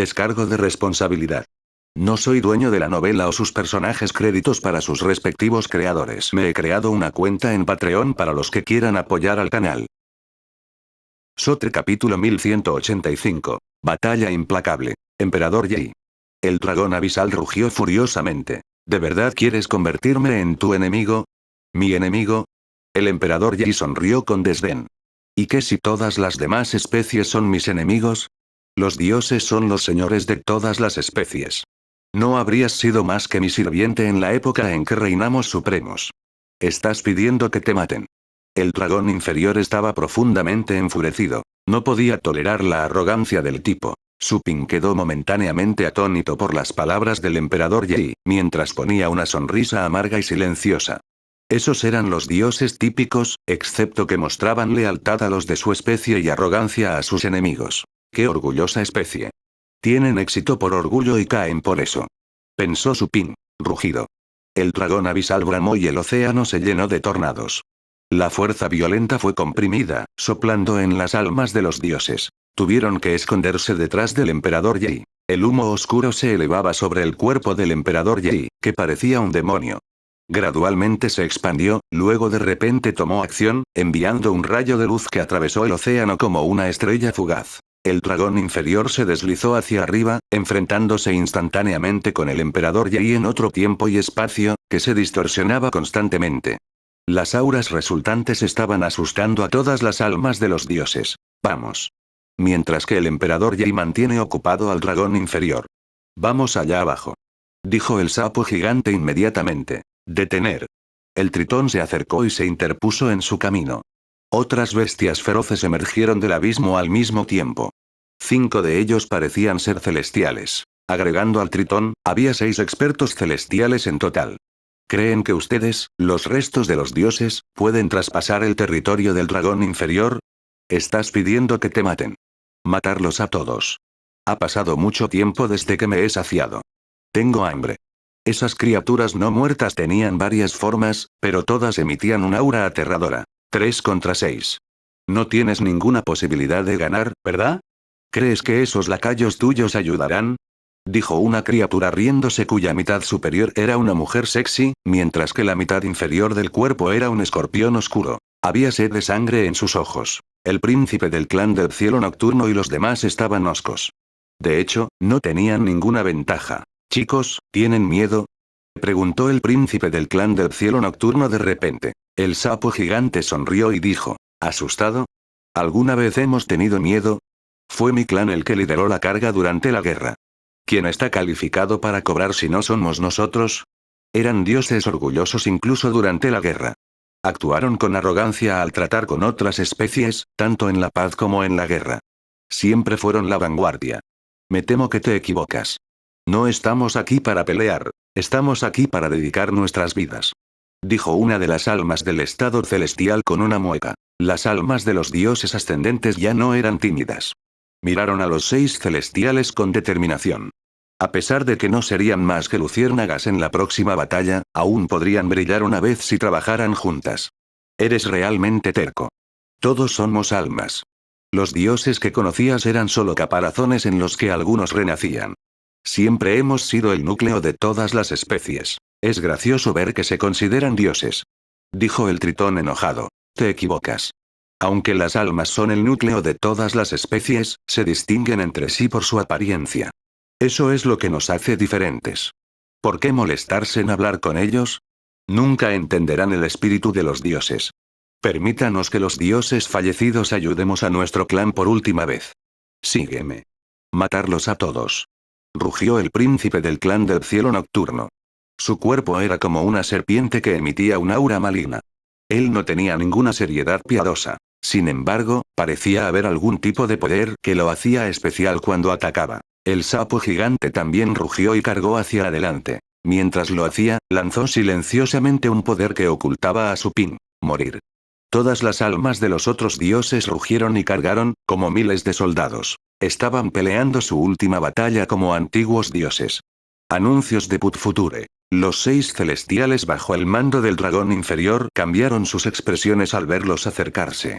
Descargo de responsabilidad. No soy dueño de la novela o sus personajes, créditos para sus respectivos creadores. Me he creado una cuenta en Patreon para los que quieran apoyar al canal. Sotre capítulo 1185. Batalla implacable. Emperador Yi. El dragón abisal rugió furiosamente. ¿De verdad quieres convertirme en tu enemigo? ¿Mi enemigo? El emperador Yi sonrió con desdén. ¿Y qué si todas las demás especies son mis enemigos? Los dioses son los señores de todas las especies. No habrías sido más que mi sirviente en la época en que reinamos supremos. Estás pidiendo que te maten. El dragón inferior estaba profundamente enfurecido. No podía tolerar la arrogancia del tipo. Su Ping quedó momentáneamente atónito por las palabras del emperador Yi, mientras ponía una sonrisa amarga y silenciosa. Esos eran los dioses típicos, excepto que mostraban lealtad a los de su especie y arrogancia a sus enemigos. ¡Qué orgullosa especie! Tienen éxito por orgullo y caen por eso. Pensó Su Ping. Rugido. El dragón abisal bramó y el océano se llenó de tornados. La fuerza violenta fue comprimida, soplando en las almas de los dioses. Tuvieron que esconderse detrás del emperador Yi. El humo oscuro se elevaba sobre el cuerpo del emperador Yi, que parecía un demonio. Gradualmente se expandió, luego de repente tomó acción, enviando un rayo de luz que atravesó el océano como una estrella fugaz. El dragón inferior se deslizó hacia arriba, enfrentándose instantáneamente con el emperador Yi en otro tiempo y espacio, que se distorsionaba constantemente. Las auras resultantes estaban asustando a todas las almas de los dioses. Vamos. Mientras que el emperador Yi mantiene ocupado al dragón inferior. Vamos allá abajo. Dijo el sapo gigante inmediatamente. Detener. El tritón se acercó y se interpuso en su camino. Otras bestias feroces emergieron del abismo al mismo tiempo. 5 de ellos parecían ser celestiales. Agregando al tritón, había 6 expertos celestiales en total. ¿Creen que ustedes, los restos de los dioses, pueden traspasar el territorio del dragón inferior? Estás pidiendo que te maten. Matarlos a todos. Ha pasado mucho tiempo desde que me he saciado. Tengo hambre. Esas criaturas no muertas tenían varias formas, pero todas emitían un aura aterradora. 3 contra 6. No tienes ninguna posibilidad de ganar, ¿verdad? ¿Crees que esos lacayos tuyos ayudarán? Dijo una criatura riéndose cuya mitad superior era una mujer sexy, mientras que la mitad inferior del cuerpo era un escorpión oscuro. Había sed de sangre en sus ojos. El príncipe del clan del cielo nocturno y los demás estaban hoscos. De hecho, no tenían ninguna ventaja. Chicos, ¿tienen miedo? Preguntó el príncipe del clan del cielo nocturno de repente. El sapo gigante sonrió y dijo. ¿Asustado? ¿Alguna vez hemos tenido miedo? Fue mi clan el que lideró la carga durante la guerra. ¿Quién está calificado para cobrar si no somos nosotros? Eran dioses orgullosos incluso durante la guerra. Actuaron con arrogancia al tratar con otras especies, tanto en la paz como en la guerra. Siempre fueron la vanguardia. Me temo que te equivocas. No estamos aquí para pelear, estamos aquí para dedicar nuestras vidas. Dijo una de las almas del estado celestial con una mueca. Las almas de los dioses ascendentes ya no eran tímidas. Miraron a los 6 celestiales con determinación. A pesar de que no serían más que luciérnagas en la próxima batalla, aún podrían brillar una vez si trabajaran juntas. Eres realmente terco. Todos somos almas. Los dioses que conocías eran solo caparazones en los que algunos renacían. Siempre hemos sido el núcleo de todas las especies. Es gracioso ver que se consideran dioses. Dijo el tritón enojado. Te equivocas. Aunque las almas son el núcleo de todas las especies, se distinguen entre sí por su apariencia. Eso es lo que nos hace diferentes. ¿Por qué molestarse en hablar con ellos? Nunca entenderán el espíritu de los dioses. Permítanos que los dioses fallecidos ayudemos a nuestro clan por última vez. Sígueme. Matarlos a todos. Rugió el príncipe del clan del cielo nocturno. Su cuerpo era como una serpiente que emitía un aura maligna. Él no tenía ninguna seriedad piadosa. Sin embargo, parecía haber algún tipo de poder que lo hacía especial cuando atacaba. El sapo gigante también rugió y cargó hacia adelante. Mientras lo hacía, lanzó silenciosamente un poder que ocultaba a Su Ping. Morir. Todas las almas de los otros dioses rugieron y cargaron, como miles de soldados. Estaban peleando su última batalla como antiguos dioses. Anuncios de Put Future. Los 6 celestiales bajo el mando del dragón inferior cambiaron sus expresiones al verlos acercarse.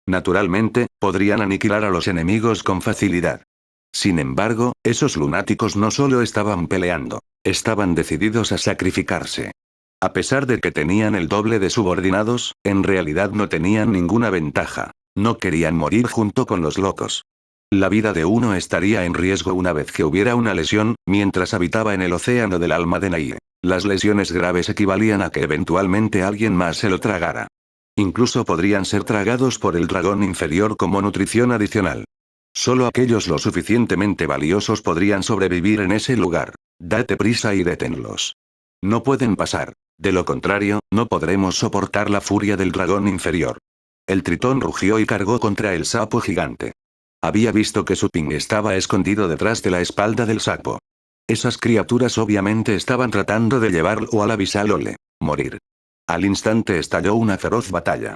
Naturalmente, podrían aniquilar a los enemigos con facilidad. Sin embargo, esos lunáticos no solo estaban peleando, estaban decididos a sacrificarse. A pesar de que tenían el doble de subordinados, en realidad no tenían ninguna ventaja. No querían morir junto con los locos. La vida de uno estaría en riesgo una vez que hubiera una lesión, mientras habitaba en el océano del alma de Naie. Las lesiones graves equivalían a que eventualmente alguien más se lo tragara. Incluso podrían ser tragados por el dragón inferior como nutrición adicional. Solo aquellos lo suficientemente valiosos podrían sobrevivir en ese lugar. Date prisa y deténlos. No pueden pasar. De lo contrario, no podremos soportar la furia del dragón inferior. El tritón rugió y cargó contra el sapo gigante. Había visto que su ping estaba escondido detrás de la espalda del sapo. Esas criaturas obviamente estaban tratando de llevarlo al abisal ole. Morir. Al instante estalló una feroz batalla.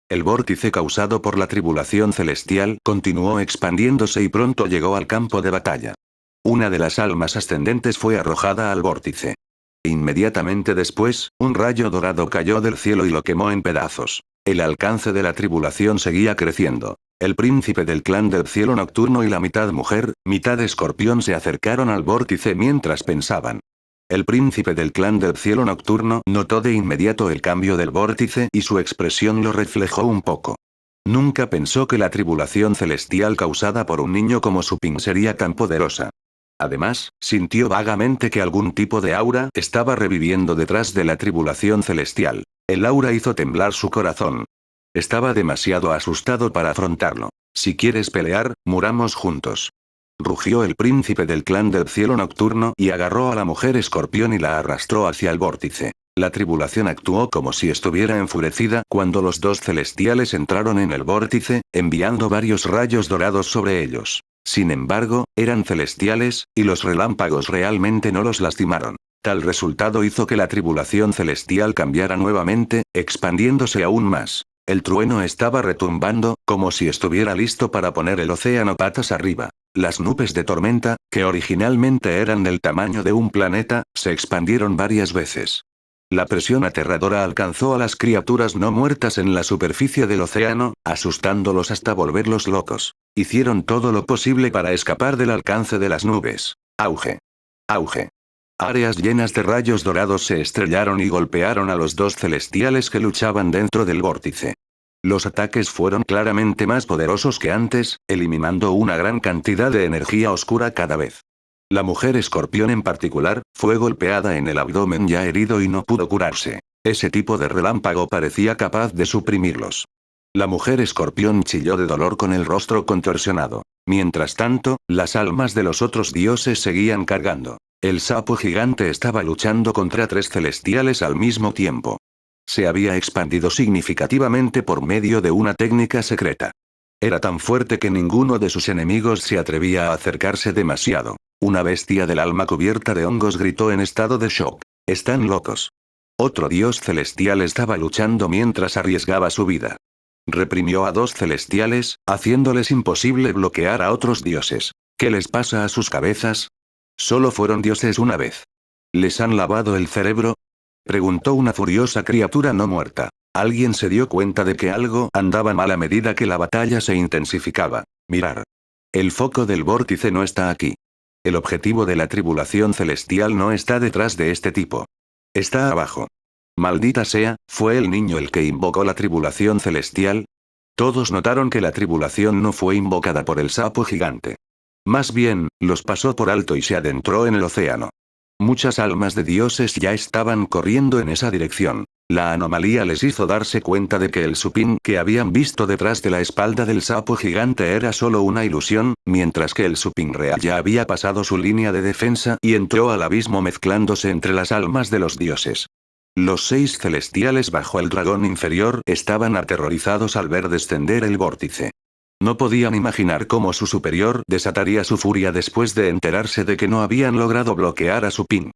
El vórtice causado por la tribulación celestial continuó expandiéndose y pronto llegó al campo de batalla. Una de las almas ascendentes fue arrojada al vórtice. Inmediatamente después, un rayo dorado cayó del cielo y lo quemó en pedazos. El alcance de la tribulación seguía creciendo. El príncipe del clan del cielo nocturno y la mitad mujer, mitad escorpión se acercaron al vórtice mientras pensaban. El príncipe del clan del cielo nocturno notó de inmediato el cambio del vórtice y su expresión lo reflejó un poco. Nunca pensó que la tribulación celestial causada por un niño como su ping sería tan poderosa. Además, sintió vagamente que algún tipo de aura estaba reviviendo detrás de la tribulación celestial. El aura hizo temblar su corazón. Estaba demasiado asustado para afrontarlo. Si quieres pelear, muramos juntos. Rugió el príncipe del clan del cielo nocturno y agarró a la mujer escorpión y la arrastró hacia el vórtice. La tribulación actuó como si estuviera enfurecida cuando los dos celestiales entraron en el vórtice, enviando varios rayos dorados sobre ellos. Sin embargo, eran celestiales, y los relámpagos realmente no los lastimaron. Tal resultado hizo que la tribulación celestial cambiara nuevamente, expandiéndose aún más. El trueno estaba retumbando, como si estuviera listo para poner el océano patas arriba. Las nubes de tormenta, que originalmente eran del tamaño de un planeta, se expandieron varias veces. La presión aterradora alcanzó a las criaturas no muertas en la superficie del océano, asustándolos hasta volverlos locos. Hicieron todo lo posible para escapar del alcance de las nubes. Auge. Auge. Áreas llenas de rayos dorados se estrellaron y golpearon a los dos celestiales que luchaban dentro del vórtice. Los ataques fueron claramente más poderosos que antes, eliminando una gran cantidad de energía oscura cada vez. La mujer escorpión en particular, fue golpeada en el abdomen ya herido y no pudo curarse. Ese tipo de relámpago parecía capaz de suprimirlos. La mujer escorpión chilló de dolor con el rostro contorsionado. Mientras tanto, las almas de los otros dioses seguían cargando. El sapo gigante estaba luchando contra tres celestiales al mismo tiempo. Se había expandido significativamente por medio de una técnica secreta. Era tan fuerte que ninguno de sus enemigos se atrevía a acercarse demasiado. Una bestia del alma cubierta de hongos gritó en estado de shock. «Están locos». Otro dios celestial estaba luchando mientras arriesgaba su vida. Reprimió a dos celestiales, haciéndoles imposible bloquear a otros dioses. ¿Qué les pasa a sus cabezas? Solo fueron dioses una vez. ¿Les han lavado el cerebro?, preguntó una furiosa criatura no muerta. Alguien se dio cuenta de que algo andaba mal a medida que la batalla se intensificaba. Mirar. El foco del vórtice no está aquí. El objetivo de la tribulación celestial no está detrás de este tipo. Está abajo. Maldita sea, ¿fue el niño el que invocó la tribulación celestial? Todos notaron que la tribulación no fue invocada por el sapo gigante. Más bien, los pasó por alto y se adentró en el océano. Muchas almas de dioses ya estaban corriendo en esa dirección. La anomalía les hizo darse cuenta de que el supín que habían visto detrás de la espalda del sapo gigante era solo una ilusión, mientras que el supín real ya había pasado su línea de defensa y entró al abismo mezclándose entre las almas de los dioses. Los 6 celestiales bajo el dragón inferior estaban aterrorizados al ver descender el vórtice. No podían imaginar cómo su superior desataría su furia después de enterarse de que no habían logrado bloquear a su ping.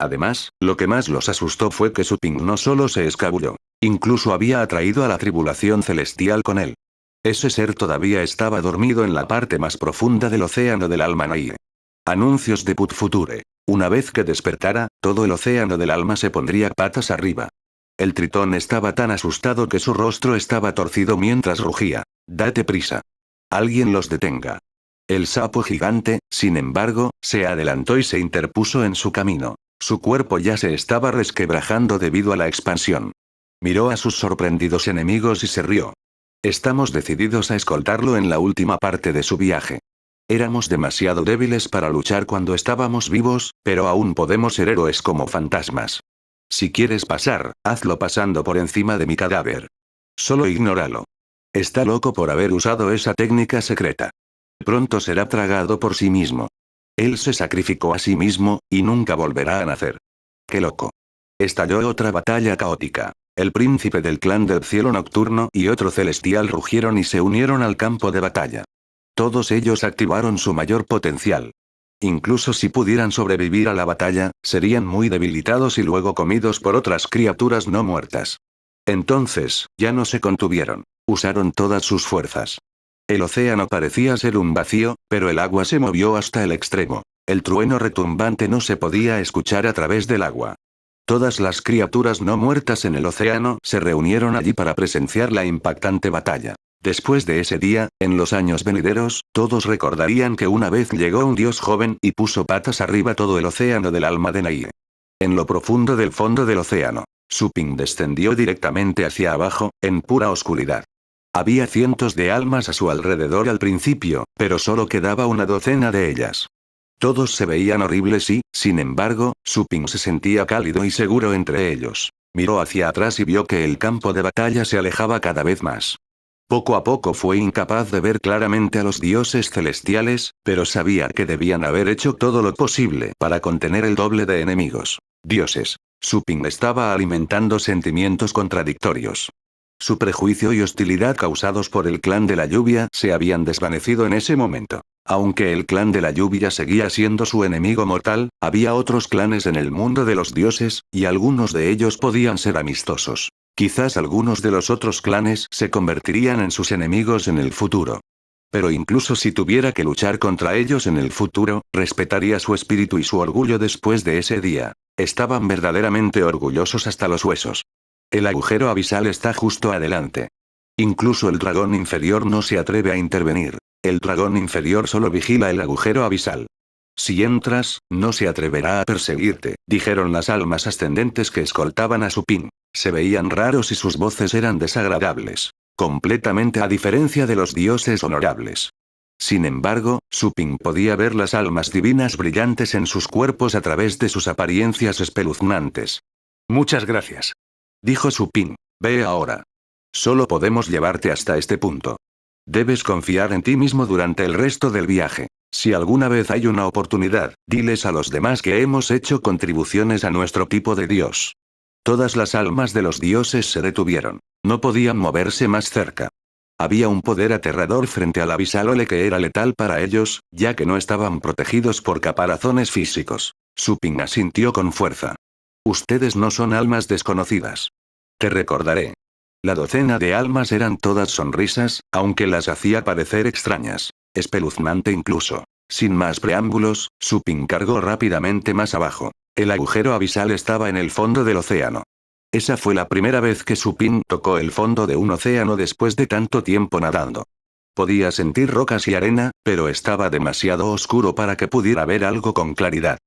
Además, lo que más los asustó fue que su ping no solo se escabulló, incluso había atraído a la tribulación celestial con él. Ese ser todavía estaba dormido en la parte más profunda del océano del alma Naie. Anuncios de Put Future. Una vez que despertara, todo el océano del alma se pondría patas arriba. El tritón estaba tan asustado que su rostro estaba torcido mientras rugía. Date prisa. Alguien los detenga. El sapo gigante, sin embargo, se adelantó y se interpuso en su camino. Su cuerpo ya se estaba resquebrajando debido a la expansión. Miró a sus sorprendidos enemigos y se rió. Estamos decididos a escoltarlo en la última parte de su viaje. Éramos demasiado débiles para luchar cuando estábamos vivos, pero aún podemos ser héroes como fantasmas. Si quieres pasar, hazlo pasando por encima de mi cadáver. Solo ignóralo. Está loco por haber usado esa técnica secreta. Pronto será tragado por sí mismo. Él se sacrificó a sí mismo, y nunca volverá a nacer. ¡Qué loco! Estalló otra batalla caótica. El príncipe del clan del cielo nocturno y otro celestial rugieron y se unieron al campo de batalla. Todos ellos activaron su mayor potencial. Incluso si pudieran sobrevivir a la batalla, serían muy debilitados y luego comidos por otras criaturas no muertas. Entonces, ya no se contuvieron. Usaron todas sus fuerzas. El océano parecía ser un vacío, pero el agua se movió hasta el extremo. El trueno retumbante no se podía escuchar a través del agua. Todas las criaturas no muertas en el océano se reunieron allí para presenciar la impactante batalla. Después de ese día, en los años venideros, todos recordarían que una vez llegó un dios joven y puso patas arriba todo el océano del alma de Naie. En lo profundo del fondo del océano, Suping descendió directamente hacia abajo, en pura oscuridad. Había cientos de almas a su alrededor al principio, pero solo quedaba una docena de ellas. Todos se veían horribles y, sin embargo, Suping se sentía cálido y seguro entre ellos. Miró hacia atrás y vio que el campo de batalla se alejaba cada vez más. Poco a poco fue incapaz de ver claramente a los dioses celestiales, pero sabía que debían haber hecho todo lo posible para contener el doble de enemigos. Dioses. Suping estaba alimentando sentimientos contradictorios. Su prejuicio y hostilidad causados por el clan de la lluvia se habían desvanecido en ese momento. Aunque el clan de la lluvia seguía siendo su enemigo mortal, había otros clanes en el mundo de los dioses, y algunos de ellos podían ser amistosos. Quizás algunos de los otros clanes se convertirían en sus enemigos en el futuro. Pero incluso si tuviera que luchar contra ellos en el futuro, respetaría su espíritu y su orgullo después de ese día. Estaban verdaderamente orgullosos hasta los huesos. El agujero abisal está justo adelante. Incluso el dragón inferior no se atreve a intervenir. El dragón inferior solo vigila el agujero abisal. Si entras, no se atreverá a perseguirte, dijeron las almas ascendentes que escoltaban a Suping. Se veían raros y sus voces eran desagradables. Completamente a diferencia de los dioses honorables. Sin embargo, Suping podía ver las almas divinas brillantes en sus cuerpos a través de sus apariencias espeluznantes. Muchas gracias. Dijo Suping. Ve ahora. Solo podemos llevarte hasta este punto. Debes confiar en ti mismo durante el resto del viaje. Si alguna vez hay una oportunidad, diles a los demás que hemos hecho contribuciones a nuestro tipo de dios. Todas las almas de los dioses se detuvieron. No podían moverse más cerca. Había un poder aterrador frente al abisalole que era letal para ellos, ya que no estaban protegidos por caparazones físicos. Suping asintió con fuerza. Ustedes no son almas desconocidas. Te recordaré. La docena de almas eran todas sonrisas, aunque las hacía parecer extrañas. Espeluznante incluso. Sin más preámbulos, Suping cargó rápidamente más abajo. El agujero abisal estaba en el fondo del océano. Esa fue la primera vez que Suping tocó el fondo de un océano después de tanto tiempo nadando. Podía sentir rocas y arena, pero estaba demasiado oscuro para que pudiera ver algo con claridad.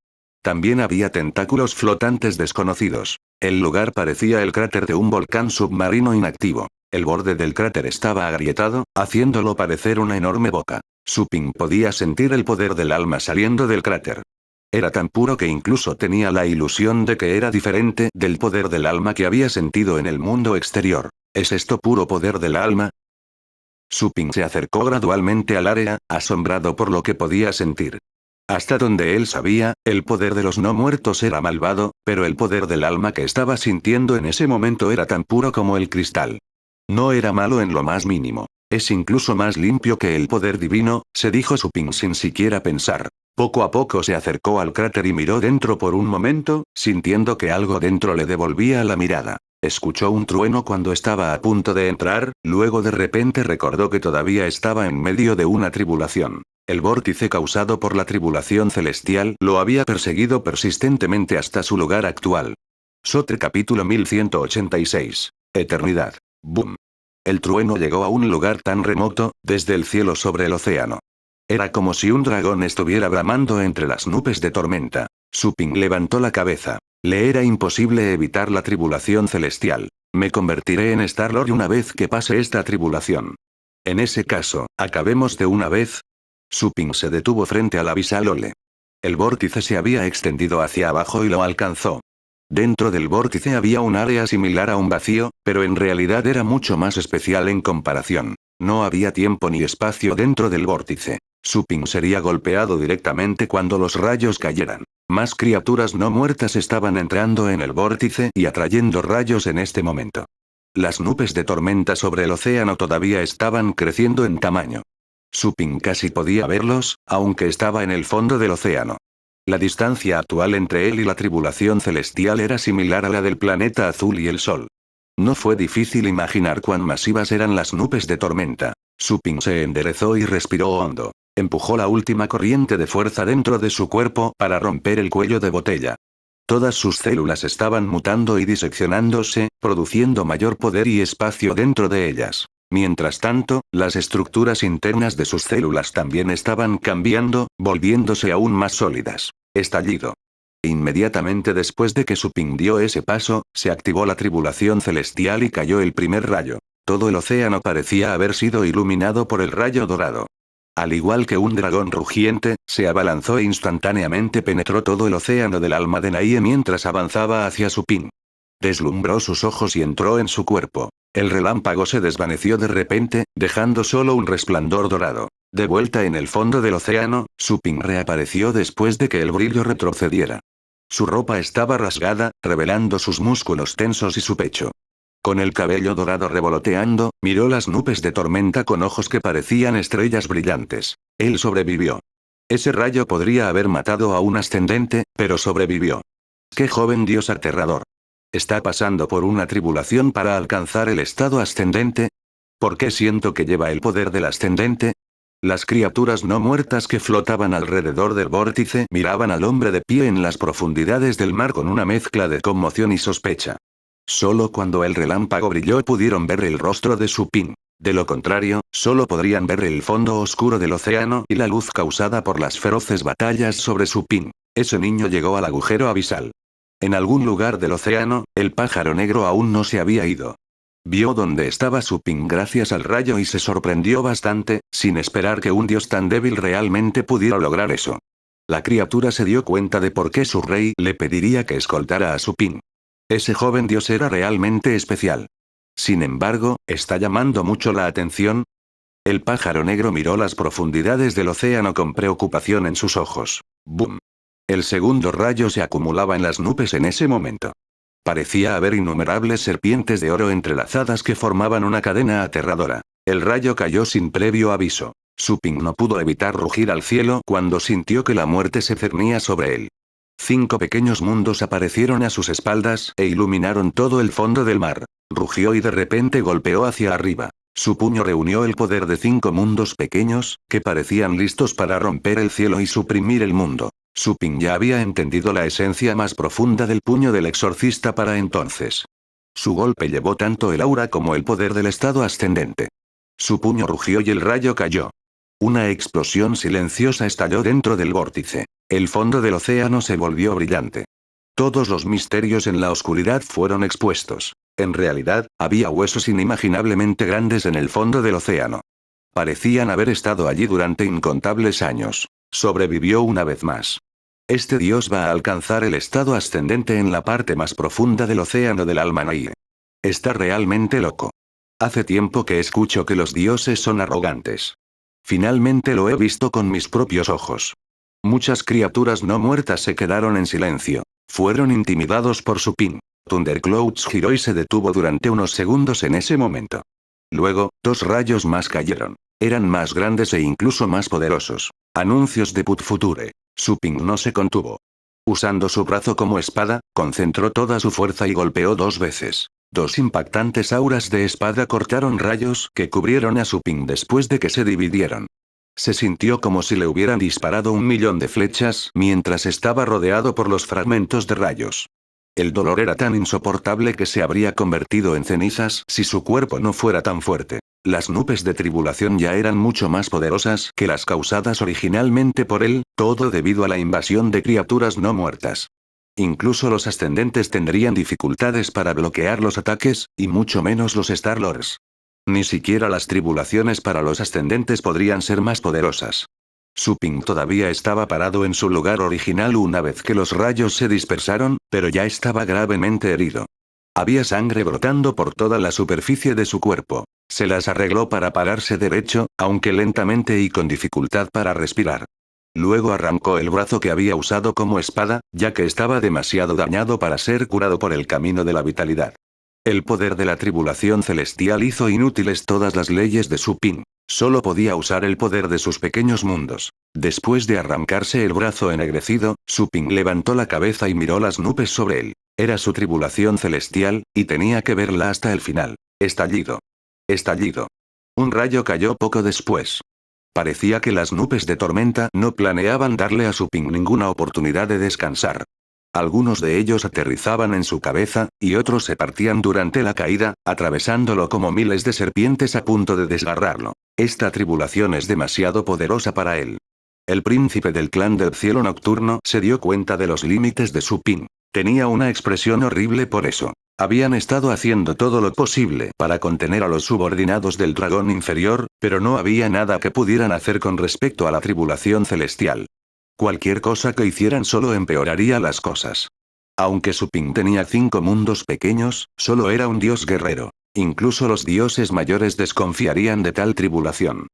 También había tentáculos flotantes desconocidos. El lugar parecía el cráter de un volcán submarino inactivo. El borde del cráter estaba agrietado, haciéndolo parecer una enorme boca. Suping podía sentir el poder del alma saliendo del cráter. Era tan puro que incluso tenía la ilusión de que era diferente del poder del alma que había sentido en el mundo exterior. ¿Es esto puro poder del alma? Suping se acercó gradualmente al área, asombrado por lo que podía sentir. Hasta donde él sabía, el poder de los no muertos era malvado, pero el poder del alma que estaba sintiendo en ese momento era tan puro como el cristal. No era malo en lo más mínimo. Es incluso más limpio que el poder divino, se dijo Suping sin siquiera pensar. Poco a poco se acercó al cráter y miró dentro por un momento, sintiendo que algo dentro le devolvía la mirada. Escuchó un trueno cuando estaba a punto de entrar, luego de repente recordó que todavía estaba en medio de una tribulación. El vórtice causado por la tribulación celestial lo había perseguido persistentemente hasta su lugar actual. Sotre capítulo 1186. Eternidad. Boom. El trueno llegó a un lugar tan remoto, desde el cielo sobre el océano. Era como si un dragón estuviera bramando entre las nubes de tormenta. Su Ping levantó la cabeza. Le era imposible evitar la tribulación celestial. Me convertiré en Star-Lord una vez que pase esta tribulación. En ese caso, ¿acabemos de una vez? Su Ping se detuvo frente al abisal Ole. El vórtice se había extendido hacia abajo y lo alcanzó. Dentro del vórtice había un área similar a un vacío, pero en realidad era mucho más especial en comparación. No había tiempo ni espacio dentro del vórtice. Su Ping sería golpeado directamente cuando los rayos cayeran. Más criaturas no muertas estaban entrando en el vórtice y atrayendo rayos en este momento. Las nubes de tormenta sobre el océano todavía estaban creciendo en tamaño. Su Ping casi podía verlos, aunque estaba en el fondo del océano. La distancia actual entre él y la tribulación celestial era similar a la del planeta azul y el sol. No fue difícil imaginar cuán masivas eran las nubes de tormenta. Su Ping se enderezó y respiró hondo. Empujó la última corriente de fuerza dentro de su cuerpo para romper el cuello de botella. Todas sus células estaban mutando y diseccionándose, produciendo mayor poder y espacio dentro de ellas. Mientras tanto, las estructuras internas de sus células también estaban cambiando, volviéndose aún más sólidas. Estallido. Inmediatamente después de que Su Ping dio ese paso, se activó la tribulación celestial y cayó el primer rayo. Todo el océano parecía haber sido iluminado por el rayo dorado. Al igual que un dragón rugiente, se abalanzó e instantáneamente penetró todo el océano del alma de Naie mientras avanzaba hacia Su Ping. Deslumbró sus ojos y entró en su cuerpo. El relámpago se desvaneció de repente, dejando solo un resplandor dorado. De vuelta en el fondo del océano, Su Ping reapareció después de que el brillo retrocediera. Su ropa estaba rasgada, revelando sus músculos tensos y su pecho. Con el cabello dorado revoloteando, miró las nubes de tormenta con ojos que parecían estrellas brillantes. Él sobrevivió. Ese rayo podría haber matado a un ascendente, pero sobrevivió. ¡Qué joven dios aterrador! ¿Está pasando por una tribulación para alcanzar el estado ascendente? ¿Por qué siento que lleva el poder del ascendente? Las criaturas no muertas que flotaban alrededor del vórtice miraban al hombre de pie en las profundidades del mar con una mezcla de conmoción y sospecha. Solo cuando el relámpago brilló pudieron ver el rostro de Su Ping. De lo contrario, solo podrían ver el fondo oscuro del océano y la luz causada por las feroces batallas sobre Su Ping. Ese niño llegó al agujero abisal. En algún lugar del océano, el pájaro negro aún no se había ido. Vio dónde estaba Su Ping gracias al rayo y se sorprendió bastante, sin esperar que un dios tan débil realmente pudiera lograr eso. La criatura se dio cuenta de por qué su rey le pediría que escoltara a Su Ping. Ese joven dios era realmente especial. Sin embargo, ¿está llamando mucho la atención? El pájaro negro miró las profundidades del océano con preocupación en sus ojos. ¡Bum! El segundo rayo se acumulaba en las nubes en ese momento. Parecía haber innumerables serpientes de oro entrelazadas que formaban una cadena aterradora. El rayo cayó sin previo aviso. Su Ping no pudo evitar rugir al cielo cuando sintió que la muerte se cernía sobre él. 5 pequeños mundos aparecieron a sus espaldas e iluminaron todo el fondo del mar. Rugió y de repente golpeó hacia arriba. Su puño reunió el poder de 5 mundos pequeños, que parecían listos para romper el cielo y suprimir el mundo. Su Ping ya había entendido la esencia más profunda del puño del exorcista para entonces. Su golpe llevó tanto el aura como el poder del estado ascendente. Su puño rugió y el rayo cayó. Una explosión silenciosa estalló dentro del vórtice. El fondo del océano se volvió brillante. Todos los misterios en la oscuridad fueron expuestos. En realidad, había huesos inimaginablemente grandes en el fondo del océano. Parecían haber estado allí durante incontables años. Sobrevivió una vez más. Este dios va a alcanzar el estado ascendente en la parte más profunda del océano del alma Naie. Está realmente loco. Hace tiempo que escucho que los dioses son arrogantes. Finalmente lo he visto con mis propios ojos. Muchas criaturas no muertas se quedaron en silencio. Fueron intimidados por Su Ping. Thunderclouds giró y se detuvo durante unos segundos en ese momento. Luego, 2 rayos más cayeron. Eran más grandes e incluso más poderosos. Anuncios de Put Future. Su Ping no se contuvo. Usando su brazo como espada, concentró toda su fuerza y golpeó 2 veces. 2 impactantes auras de espada cortaron rayos que cubrieron a Su Ping después de que se dividieron. Se sintió como si le hubieran disparado 1.000.000 de flechas mientras estaba rodeado por los fragmentos de rayos. El dolor era tan insoportable que se habría convertido en cenizas si su cuerpo no fuera tan fuerte. Las nubes de tribulación ya eran mucho más poderosas que las causadas originalmente por él, todo debido a la invasión de criaturas no muertas. Incluso los ascendentes tendrían dificultades para bloquear los ataques, y mucho menos los Star-Lords. Ni siquiera las tribulaciones para los ascendentes podrían ser más poderosas. Su Ping todavía estaba parado en su lugar original una vez que los rayos se dispersaron, pero ya estaba gravemente herido. Había sangre brotando por toda la superficie de su cuerpo. Se las arregló para pararse derecho, aunque lentamente y con dificultad para respirar. Luego arrancó el brazo que había usado como espada, ya que estaba demasiado dañado para ser curado por el camino de la vitalidad. El poder de la tribulación celestial hizo inútiles todas las leyes de Su Ping. Solo podía usar el poder de sus pequeños mundos. Después de arrancarse el brazo ennegrecido, Su Ping levantó la cabeza y miró las nubes sobre él. Era su tribulación celestial, y tenía que verla hasta el final. Estallido. Estallido. Un rayo cayó poco después. Parecía que las nubes de tormenta no planeaban darle a Su Ping ninguna oportunidad de descansar. Algunos de ellos aterrizaban en su cabeza, y otros se partían durante la caída, atravesándolo como miles de serpientes a punto de desgarrarlo. Esta tribulación es demasiado poderosa para él. El príncipe del clan del cielo nocturno se dio cuenta de los límites de Su Ping. Tenía una expresión horrible por eso. Habían estado haciendo todo lo posible para contener a los subordinados del dragón inferior, pero no había nada que pudieran hacer con respecto a la tribulación celestial. Cualquier cosa que hicieran solo empeoraría las cosas. Aunque Su Ping tenía 5 mundos pequeños, solo era un dios guerrero. Incluso los dioses mayores desconfiarían de tal tribulación.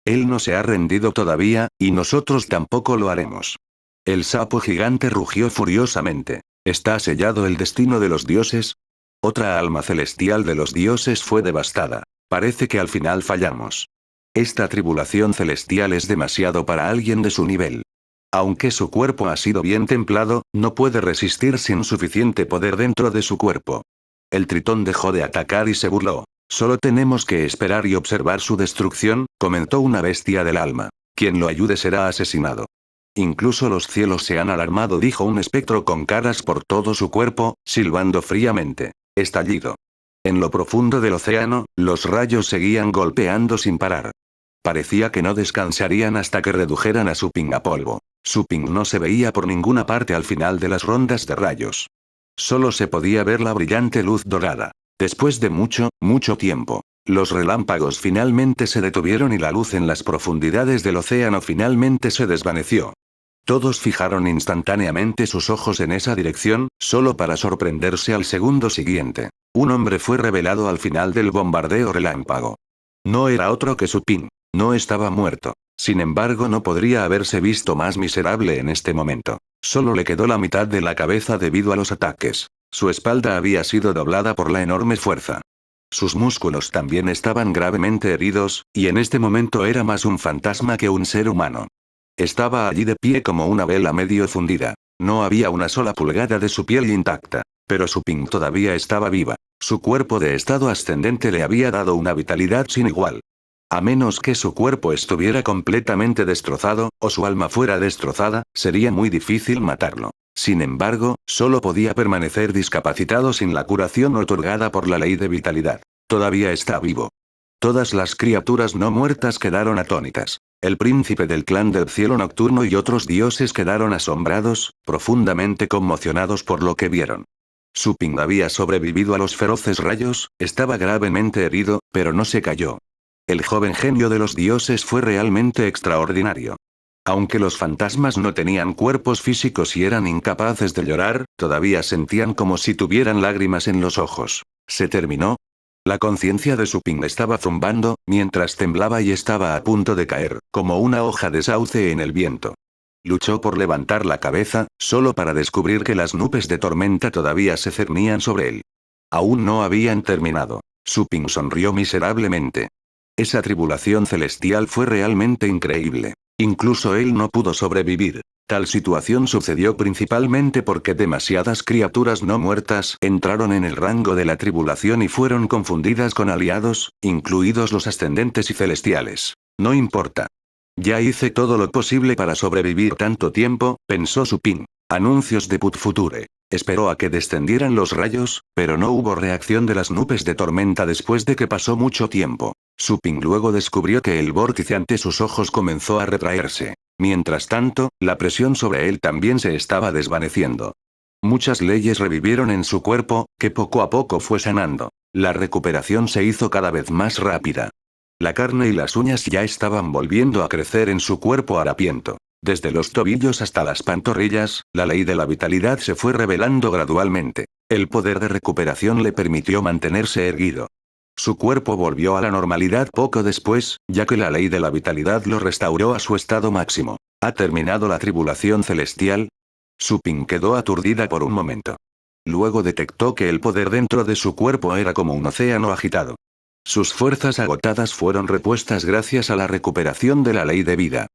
Él no se ha rendido todavía, y nosotros tampoco lo haremos. El sapo gigante rugió furiosamente. ¿Está sellado el destino de los dioses? Otra alma celestial de los dioses fue devastada. Parece que al final fallamos. Esta tribulación celestial es demasiado para alguien de su nivel. Aunque su cuerpo ha sido bien templado, no puede resistir sin suficiente poder dentro de su cuerpo. El tritón dejó de atacar y se burló. Solo tenemos que esperar y observar su destrucción, comentó una bestia del alma. Quien lo ayude será asesinado. Incluso los cielos se han alarmado, dijo un espectro con caras por todo su cuerpo, silbando fríamente. Estallido. En lo profundo del océano, los rayos seguían golpeando sin parar. Parecía que no descansarían hasta que redujeran a Su Ping a polvo. Su Ping no se veía por ninguna parte al final de las rondas de rayos. Solo se podía ver la brillante luz dorada. Después de mucho, mucho tiempo, los relámpagos finalmente se detuvieron y la luz en las profundidades del océano finalmente se desvaneció. Todos fijaron instantáneamente sus ojos en esa dirección, solo para sorprenderse al segundo siguiente. Un hombre fue revelado al final del bombardeo relámpago. No era otro que Su Ping. No estaba muerto. Sin embargo, no podría haberse visto más miserable en este momento. Solo le quedó la mitad de la cabeza debido a los ataques. Su espalda había sido doblada por la enorme fuerza. Sus músculos también estaban gravemente heridos, y en este momento era más un fantasma que un ser humano. Estaba allí de pie como una vela medio fundida. No había una sola pulgada de su piel intacta. Pero Su Ping todavía estaba viva. Su cuerpo de estado ascendente le había dado una vitalidad sin igual. A menos que su cuerpo estuviera completamente destrozado, o su alma fuera destrozada, sería muy difícil matarlo. Sin embargo, solo podía permanecer discapacitado sin la curación otorgada por la ley de vitalidad. Todavía está vivo. Todas las criaturas no muertas quedaron atónitas. El príncipe del clan del cielo nocturno y otros dioses quedaron asombrados, profundamente conmocionados por lo que vieron. Su Ping había sobrevivido a los feroces rayos, estaba gravemente herido, pero no se cayó. El joven genio de los dioses fue realmente extraordinario. Aunque los fantasmas no tenían cuerpos físicos y eran incapaces de llorar, todavía sentían como si tuvieran lágrimas en los ojos. ¿Se terminó? La conciencia de Su Ping estaba zumbando, mientras temblaba y estaba a punto de caer, como una hoja de sauce en el viento. Luchó por levantar la cabeza, solo para descubrir que las nubes de tormenta todavía se cernían sobre él. Aún no habían terminado. Su Ping sonrió miserablemente. Esa tribulación celestial fue realmente increíble. Incluso él no pudo sobrevivir. Tal situación sucedió principalmente porque demasiadas criaturas no muertas entraron en el rango de la tribulación y fueron confundidas con aliados, incluidos los ascendentes y celestiales. No importa. Ya hice todo lo posible para sobrevivir tanto tiempo, pensó Su Ping. Anuncios de Put Future. Esperó a que descendieran los rayos, pero no hubo reacción de las nubes de tormenta después de que pasó mucho tiempo. Su Ping luego descubrió que el vórtice ante sus ojos comenzó a retraerse. Mientras tanto, la presión sobre él también se estaba desvaneciendo. Muchas leyes revivieron en su cuerpo, que poco a poco fue sanando. La recuperación se hizo cada vez más rápida. La carne y las uñas ya estaban volviendo a crecer en su cuerpo harapiento. Desde los tobillos hasta las pantorrillas, la ley de la vitalidad se fue revelando gradualmente. El poder de recuperación le permitió mantenerse erguido. Su cuerpo volvió a la normalidad poco después, ya que la ley de la vitalidad lo restauró a su estado máximo. ¿Ha terminado la tribulación celestial? Su Ping quedó aturdida por un momento. Luego detectó que el poder dentro de su cuerpo era como un océano agitado. Sus fuerzas agotadas fueron repuestas gracias a la recuperación de la ley de vida.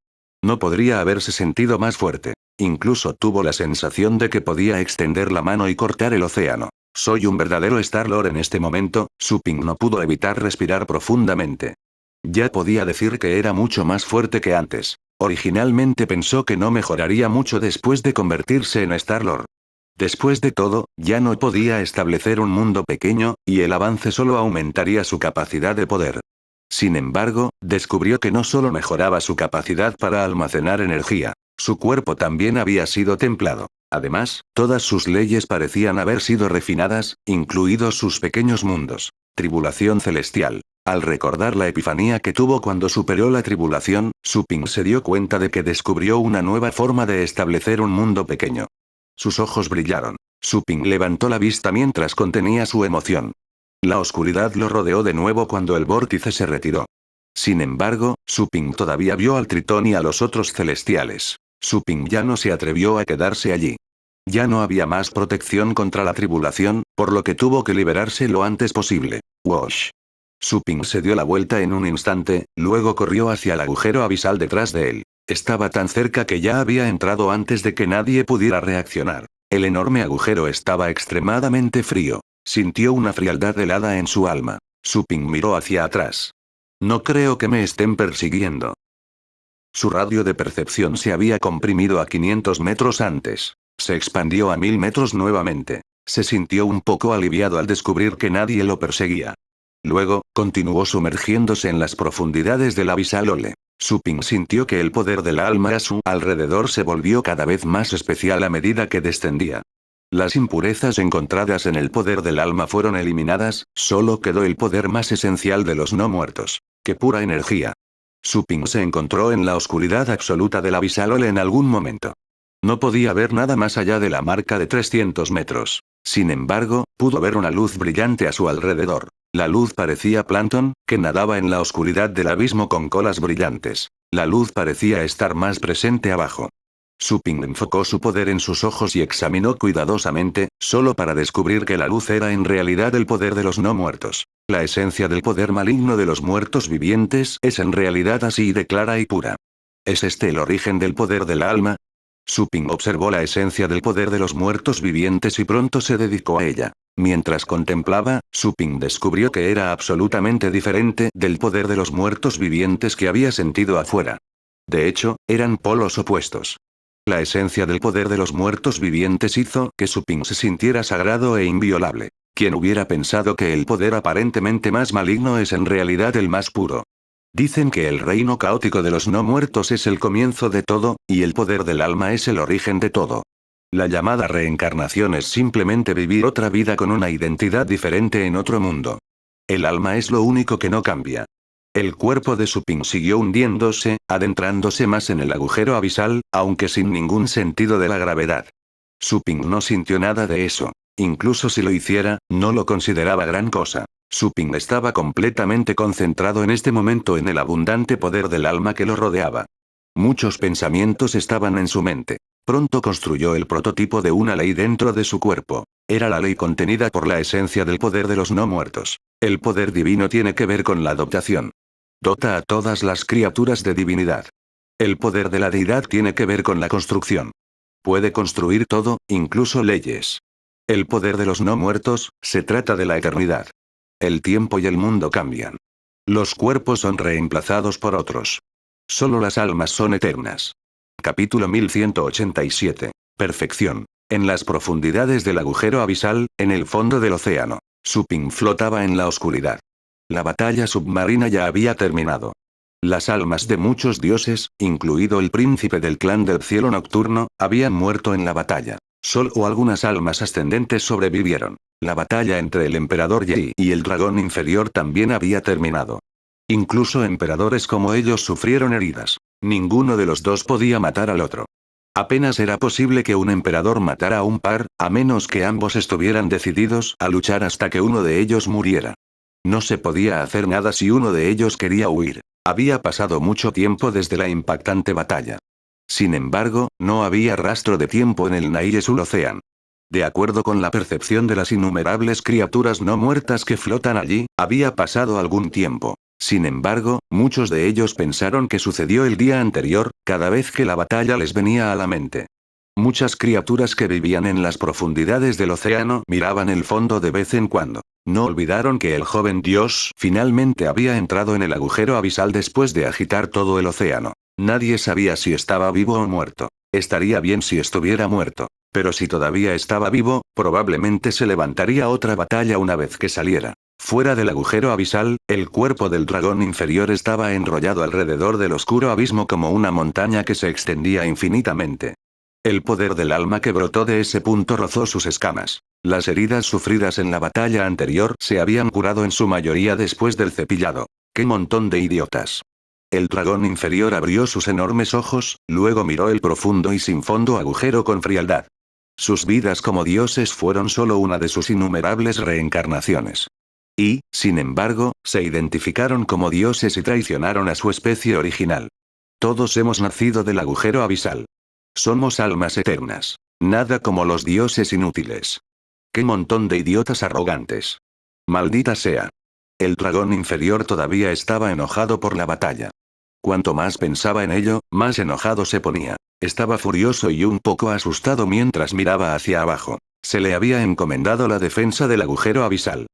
No podría haberse sentido más fuerte. Incluso tuvo la sensación de que podía extender la mano y cortar el océano. Soy un verdadero Star-Lord en este momento. Su Ping no pudo evitar respirar profundamente. Ya podía decir que era mucho más fuerte que antes. Originalmente pensó que no mejoraría mucho después de convertirse en Star-Lord. Después de todo, ya no podía establecer un mundo pequeño, y el avance solo aumentaría su capacidad de poder. Sin embargo, descubrió que no solo mejoraba su capacidad para almacenar energía, su cuerpo también había sido templado. Además, todas sus leyes parecían haber sido refinadas, incluidos sus pequeños mundos. Tribulación celestial. Al recordar la epifanía que tuvo cuando superó la tribulación, Su Ping se dio cuenta de que descubrió una nueva forma de establecer un mundo pequeño. Sus ojos brillaron. Su Ping levantó la vista mientras contenía su emoción. La oscuridad lo rodeó de nuevo cuando el vórtice se retiró. Sin embargo, Su Ping todavía vio al Tritón y a los otros celestiales. Su Ping ya no se atrevió a quedarse allí. Ya no había más protección contra la tribulación, por lo que tuvo que liberarse lo antes posible. Wosh. Su Ping se dio la vuelta en un instante, luego corrió hacia el agujero abisal detrás de él. Estaba tan cerca que ya había entrado antes de que nadie pudiera reaccionar. El enorme agujero estaba extremadamente frío. Sintió una frialdad helada en su alma. Su Ping miró hacia atrás. No creo que me estén persiguiendo. Su radio de percepción se había comprimido a 500 metros antes. Se expandió a 1000 metros nuevamente. Se sintió un poco aliviado al descubrir que nadie lo perseguía. Luego, continuó sumergiéndose en las profundidades del abisal Ole. Su Ping sintió que el poder del alma a su alrededor se volvió cada vez más especial a medida que descendía. Las impurezas encontradas en el poder del alma fueron eliminadas, solo quedó el poder más esencial de los no muertos. ¡Qué pura energía! Su Ping se encontró en la oscuridad absoluta del abisal Ole en algún momento. No podía ver nada más allá de la marca de 300 metros. Sin embargo, pudo ver una luz brillante a su alrededor. La luz parecía plancton, que nadaba en la oscuridad del abismo con colas brillantes. La luz parecía estar más presente abajo. Su Ping enfocó su poder en sus ojos y examinó cuidadosamente, solo para descubrir que la luz era en realidad el poder de los no muertos. La esencia del poder maligno de los muertos vivientes es en realidad así de clara y pura. ¿Es este el origen del poder del alma? Su Ping observó la esencia del poder de los muertos vivientes y pronto se dedicó a ella. Mientras contemplaba, Su Ping descubrió que era absolutamente diferente del poder de los muertos vivientes que había sentido afuera. De hecho, eran polos opuestos. La esencia del poder de los muertos vivientes hizo que Su Ping se sintiera sagrado e inviolable. ¿Quién hubiera pensado que el poder aparentemente más maligno es en realidad el más puro? Dicen que el reino caótico de los no muertos es el comienzo de todo, y el poder del alma es el origen de todo. La llamada reencarnación es simplemente vivir otra vida con una identidad diferente en otro mundo. El alma es lo único que no cambia. El cuerpo de Su Ping siguió hundiéndose, adentrándose más en el agujero abisal, aunque sin ningún sentido de la gravedad. Su Ping no sintió nada de eso. Incluso si lo hiciera, no lo consideraba gran cosa. Su Ping estaba completamente concentrado en este momento en el abundante poder del alma que lo rodeaba. Muchos pensamientos estaban en su mente. Pronto construyó el prototipo de una ley dentro de su cuerpo. Era la ley contenida por la esencia del poder de los no muertos. El poder divino tiene que ver con la adoptación. Dota a todas las criaturas de divinidad. El poder de la deidad tiene que ver con la construcción. Puede construir todo, incluso leyes. El poder de los no muertos, se trata de la eternidad. El tiempo y el mundo cambian. Los cuerpos son reemplazados por otros. Solo las almas son eternas. Capítulo 1187. Perfección. En las profundidades del agujero abisal, en el fondo del océano, Su Ping flotaba en la oscuridad. La batalla submarina ya había terminado. Las almas de muchos dioses, incluido el príncipe del clan del cielo nocturno, habían muerto en la batalla. Solo algunas almas ascendentes sobrevivieron. La batalla entre el emperador Yi y el dragón inferior también había terminado. Incluso emperadores como ellos sufrieron heridas. Ninguno de los dos podía matar al otro. Apenas era posible que un emperador matara a un par, a menos que ambos estuvieran decididos a luchar hasta que uno de ellos muriera. No se podía hacer nada si uno de ellos quería huir. Había pasado mucho tiempo desde la impactante batalla. Sin embargo, no había rastro de tiempo en el Naiyesul Ocean. De acuerdo con la percepción de las innumerables criaturas no muertas que flotan allí, había pasado algún tiempo. Sin embargo, muchos de ellos pensaron que sucedió el día anterior, cada vez que la batalla les venía a la mente. Muchas criaturas que vivían en las profundidades del océano miraban el fondo de vez en cuando. No olvidaron que el joven dios finalmente había entrado en el agujero abisal después de agitar todo el océano. Nadie sabía si estaba vivo o muerto. Estaría bien si estuviera muerto. Pero si todavía estaba vivo, probablemente se levantaría otra batalla una vez que saliera. Fuera del agujero abisal, el cuerpo del dragón inferior estaba enrollado alrededor del oscuro abismo como una montaña que se extendía infinitamente. El poder del alma que brotó de ese punto rozó sus escamas. Las heridas sufridas en la batalla anterior se habían curado en su mayoría después del cepillado. ¡Qué montón de idiotas! El dragón inferior abrió sus enormes ojos, luego miró el profundo y sin fondo agujero con frialdad. Sus vidas como dioses fueron solo una de sus innumerables reencarnaciones. Y, sin embargo, se identificaron como dioses y traicionaron a su especie original. Todos hemos nacido del agujero abisal. Somos almas eternas. Nada como los dioses inútiles. ¡Qué montón de idiotas arrogantes! Maldita sea. El dragón inferior todavía estaba enojado por la batalla. Cuanto más pensaba en ello, más enojado se ponía. Estaba furioso y un poco asustado mientras miraba hacia abajo. Se le había encomendado la defensa del agujero abisal.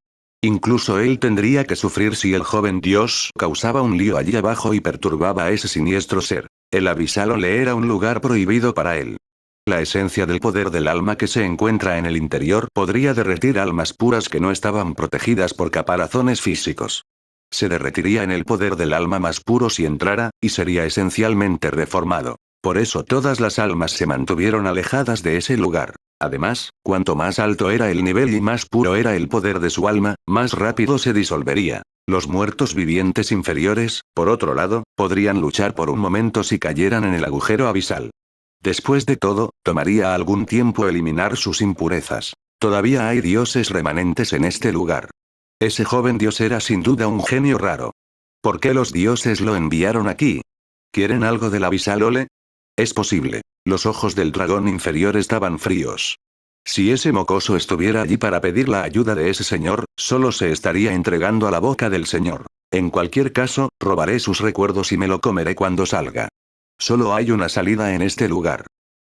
Incluso él tendría que sufrir si el joven dios causaba un lío allí abajo y perturbaba a ese siniestro ser. El abisal le era un lugar prohibido para él. La esencia del poder del alma que se encuentra en el interior podría derretir almas puras que no estaban protegidas por caparazones físicos. Se derretiría en el poder del alma más puro si entrara, y sería esencialmente reformado. Por eso todas las almas se mantuvieron alejadas de ese lugar. Además, cuanto más alto era el nivel y más puro era el poder de su alma, más rápido se disolvería. Los muertos vivientes inferiores, por otro lado, podrían luchar por un momento si cayeran en el agujero abisal. Después de todo, tomaría algún tiempo eliminar sus impurezas. Todavía hay dioses remanentes en este lugar. Ese joven dios era sin duda un genio raro. ¿Por qué los dioses lo enviaron aquí? ¿Quieren algo del abisal Ole? Es posible. Los ojos del dragón inferior estaban fríos. Si ese mocoso estuviera allí para pedir la ayuda de ese señor, solo se estaría entregando a la boca del señor. En cualquier caso, robaré sus recuerdos y me lo comeré cuando salga. Solo hay una salida en este lugar.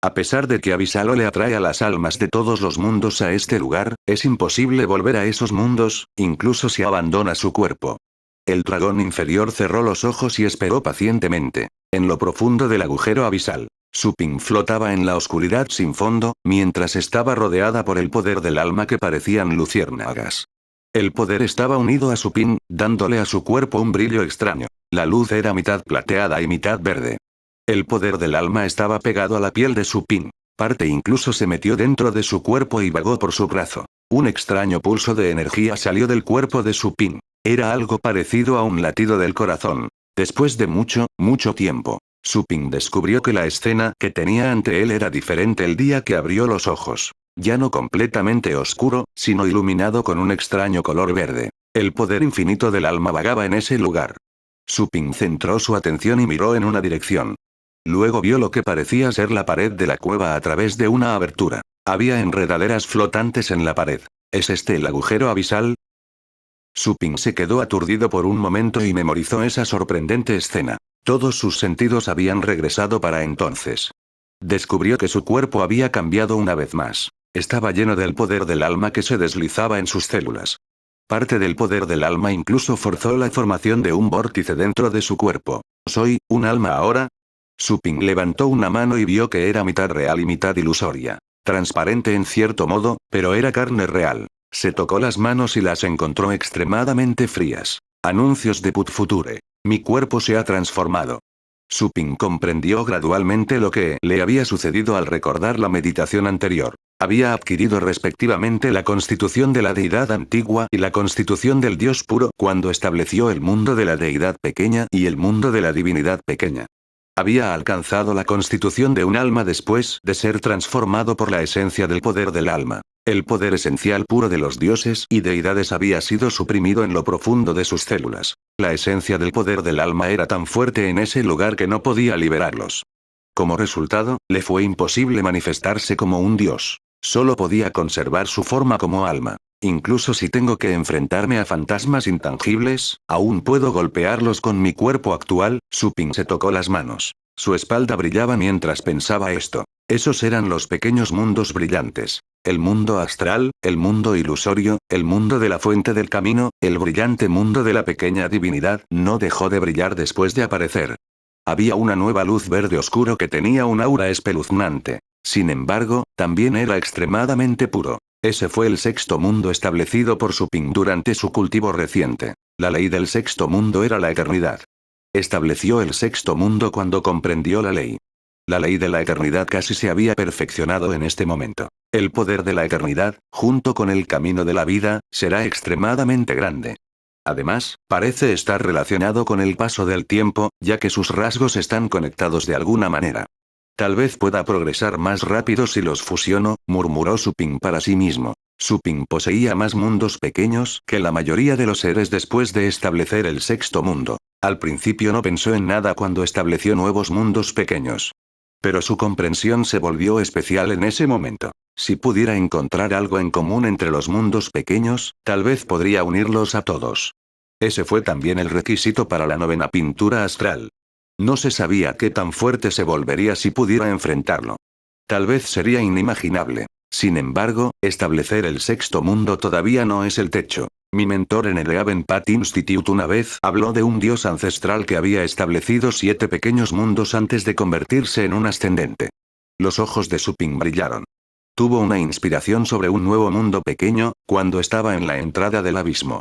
A pesar de que Abisalo le atrae a las almas de todos los mundos a este lugar, es imposible volver a esos mundos, incluso si abandona su cuerpo. El dragón inferior cerró los ojos y esperó pacientemente. En lo profundo del agujero abisal, Su Ping flotaba en la oscuridad sin fondo, mientras estaba rodeada por el poder del alma que parecían luciérnagas. El poder estaba unido a Su Ping, dándole a su cuerpo un brillo extraño. La luz era mitad plateada y mitad verde. El poder del alma estaba pegado a la piel de Su Ping. Parte incluso se metió dentro de su cuerpo y vagó por su brazo. Un extraño pulso de energía salió del cuerpo de Su Ping. Era algo parecido a un latido del corazón. Después de mucho, mucho tiempo, Su Ping descubrió que la escena que tenía ante él era diferente el día que abrió los ojos. Ya no completamente oscuro, sino iluminado con un extraño color verde. El poder infinito del alma vagaba en ese lugar. Su Ping centró su atención y miró en una dirección. Luego vio lo que parecía ser la pared de la cueva a través de una abertura. Había enredaderas flotantes en la pared. ¿Es este el agujero abisal? Su Ping se quedó aturdido por un momento y memorizó esa sorprendente escena. Todos sus sentidos habían regresado para entonces. Descubrió que su cuerpo había cambiado una vez más. Estaba lleno del poder del alma que se deslizaba en sus células. Parte del poder del alma incluso forzó la formación de un vórtice dentro de su cuerpo. ¿Soy un alma ahora? Su Ping levantó una mano y vio que era mitad real y mitad ilusoria. Transparente en cierto modo, pero era carne real. Se tocó las manos y las encontró extremadamente frías. Anuncios de Put Future. Mi cuerpo se ha transformado. Suping comprendió gradualmente lo que le había sucedido al recordar la meditación anterior. Había adquirido respectivamente la constitución de la deidad antigua y la constitución del dios puro cuando estableció el mundo de la deidad pequeña y el mundo de la divinidad pequeña. Había alcanzado la constitución de un alma después de ser transformado por la esencia del poder del alma. El poder esencial puro de los dioses y deidades había sido suprimido en lo profundo de sus células. La esencia del poder del alma era tan fuerte en ese lugar que no podía liberarlos. Como resultado, le fue imposible manifestarse como un dios. Solo podía conservar su forma como alma. Incluso si tengo que enfrentarme a fantasmas intangibles, aún puedo golpearlos con mi cuerpo actual. Suping se tocó las manos. Su espalda brillaba mientras pensaba esto. Esos eran los pequeños mundos brillantes. El mundo astral, el mundo ilusorio, el mundo de la fuente del camino, el brillante mundo de la pequeña divinidad, no dejó de brillar después de aparecer. Había una nueva luz verde oscuro que tenía un aura espeluznante. Sin embargo, también era extremadamente puro. Ese fue el sexto mundo establecido por Suping durante su cultivo reciente. La ley del sexto mundo era la eternidad. Estableció el sexto mundo cuando comprendió la ley. La ley de la eternidad casi se había perfeccionado en este momento. El poder de la eternidad, junto con el camino de la vida, será extremadamente grande. Además, parece estar relacionado con el paso del tiempo, ya que sus rasgos están conectados de alguna manera. Tal vez pueda progresar más rápido si los fusiono, murmuró Suping para sí mismo. Suping poseía más mundos pequeños que la mayoría de los seres después de establecer el sexto mundo. Al principio no pensó en nada cuando estableció nuevos mundos pequeños. Pero su comprensión se volvió especial en ese momento. Si pudiera encontrar algo en común entre los mundos pequeños, tal vez podría unirlos a todos. Ese fue también el requisito para la novena pintura astral. No se sabía qué tan fuerte se volvería si pudiera enfrentarlo. Tal vez sería inimaginable. Sin embargo, establecer el sexto mundo todavía no es el techo. Mi mentor en el Eaven Path Institute una vez habló de un dios ancestral que había establecido 7 pequeños mundos antes de convertirse en un ascendente. Los ojos de Suping brillaron. Tuvo una inspiración sobre un nuevo mundo pequeño, cuando estaba en la entrada del abismo.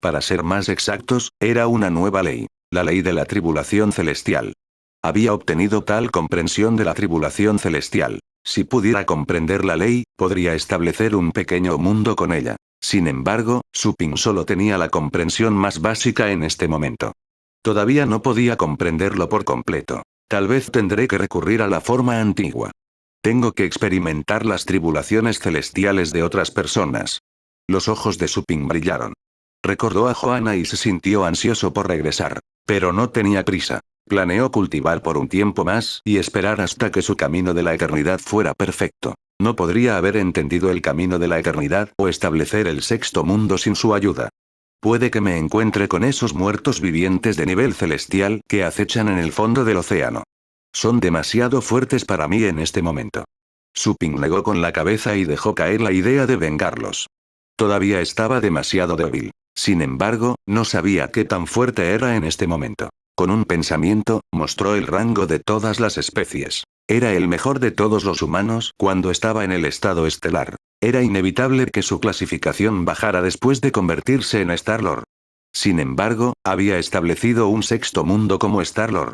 Para ser más exactos, era una nueva ley. La ley de la tribulación celestial. Había obtenido tal comprensión de la tribulación celestial. Si pudiera comprender la ley, podría establecer un pequeño mundo con ella. Sin embargo, Suping solo tenía la comprensión más básica en este momento. Todavía no podía comprenderlo por completo. Tal vez tendré que recurrir a la forma antigua. Tengo que experimentar las tribulaciones celestiales de otras personas. Los ojos de Suping brillaron. Recordó a Joanna y se sintió ansioso por regresar. Pero no tenía prisa. Planeó cultivar por un tiempo más y esperar hasta que su camino de la eternidad fuera perfecto. No podría haber entendido el camino de la eternidad o establecer el sexto mundo sin su ayuda. Puede que me encuentre con esos muertos vivientes de nivel celestial que acechan en el fondo del océano. Son demasiado fuertes para mí en este momento. Suping negó con la cabeza y dejó caer la idea de vengarlos. Todavía estaba demasiado débil. Sin embargo, no sabía qué tan fuerte era en este momento. Con un pensamiento, mostró el rango de todas las especies. Era el mejor de todos los humanos cuando estaba en el estado estelar. Era inevitable que su clasificación bajara después de convertirse en Star-Lord. Sin embargo, había establecido un sexto mundo como Star-Lord.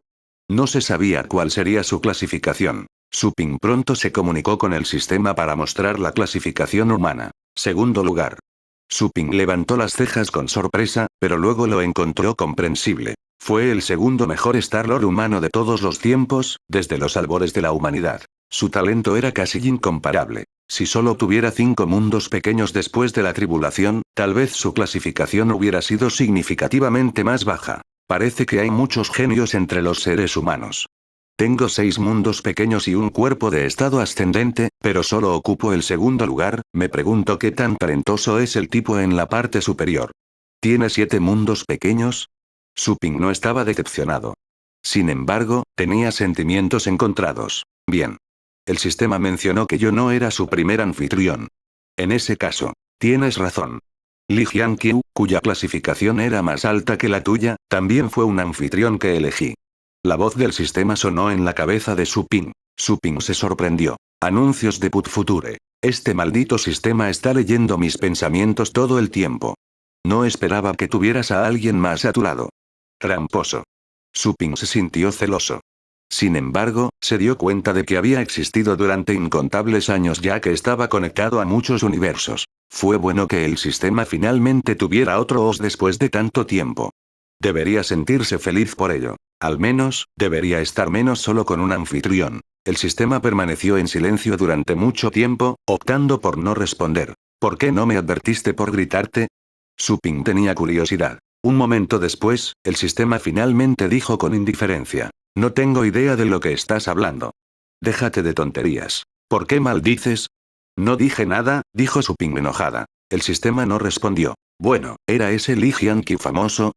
No se sabía cuál sería su clasificación. Suping pronto se comunicó con el sistema para mostrar la clasificación humana. Segundo lugar. Suping levantó las cejas con sorpresa, pero luego lo encontró comprensible. Fue el segundo mejor Star-Lord humano de todos los tiempos, desde los albores de la humanidad. Su talento era casi incomparable. Si solo tuviera 5 mundos pequeños después de la tribulación, tal vez su clasificación hubiera sido significativamente más baja. Parece que hay muchos genios entre los seres humanos. Tengo 6 mundos pequeños y un cuerpo de estado ascendente, pero solo ocupo el segundo lugar. Me pregunto qué tan talentoso es el tipo en la parte superior. ¿Tiene 7 mundos pequeños? Suping no estaba decepcionado. Sin embargo, tenía sentimientos encontrados. Bien. El sistema mencionó que yo no era su primer anfitrión. En ese caso, tienes razón. Li Jiankyu, cuya clasificación era más alta que la tuya, también fue un anfitrión que elegí. La voz del sistema sonó en la cabeza de Suping. Suping se sorprendió. Anuncios de Putfuture. Este maldito sistema está leyendo mis pensamientos todo el tiempo. No esperaba que tuvieras a alguien más a tu lado. Tramposo. Suping se sintió celoso. Sin embargo, se dio cuenta de que había existido durante incontables años ya que estaba conectado a muchos universos. Fue bueno que el sistema finalmente tuviera otro host después de tanto tiempo. Debería sentirse feliz por ello. Al menos, debería estar menos solo con un anfitrión. El sistema permaneció en silencio durante mucho tiempo, optando por no responder. ¿Por qué no me advertiste por gritarte? Suping tenía curiosidad. Un momento después, el sistema finalmente dijo con indiferencia. No tengo idea de lo que estás hablando. Déjate de tonterías. ¿Por qué maldices? No dije nada, dijo Suping enojada. El sistema no respondió. Bueno, ¿era ese Li Jianqi famoso?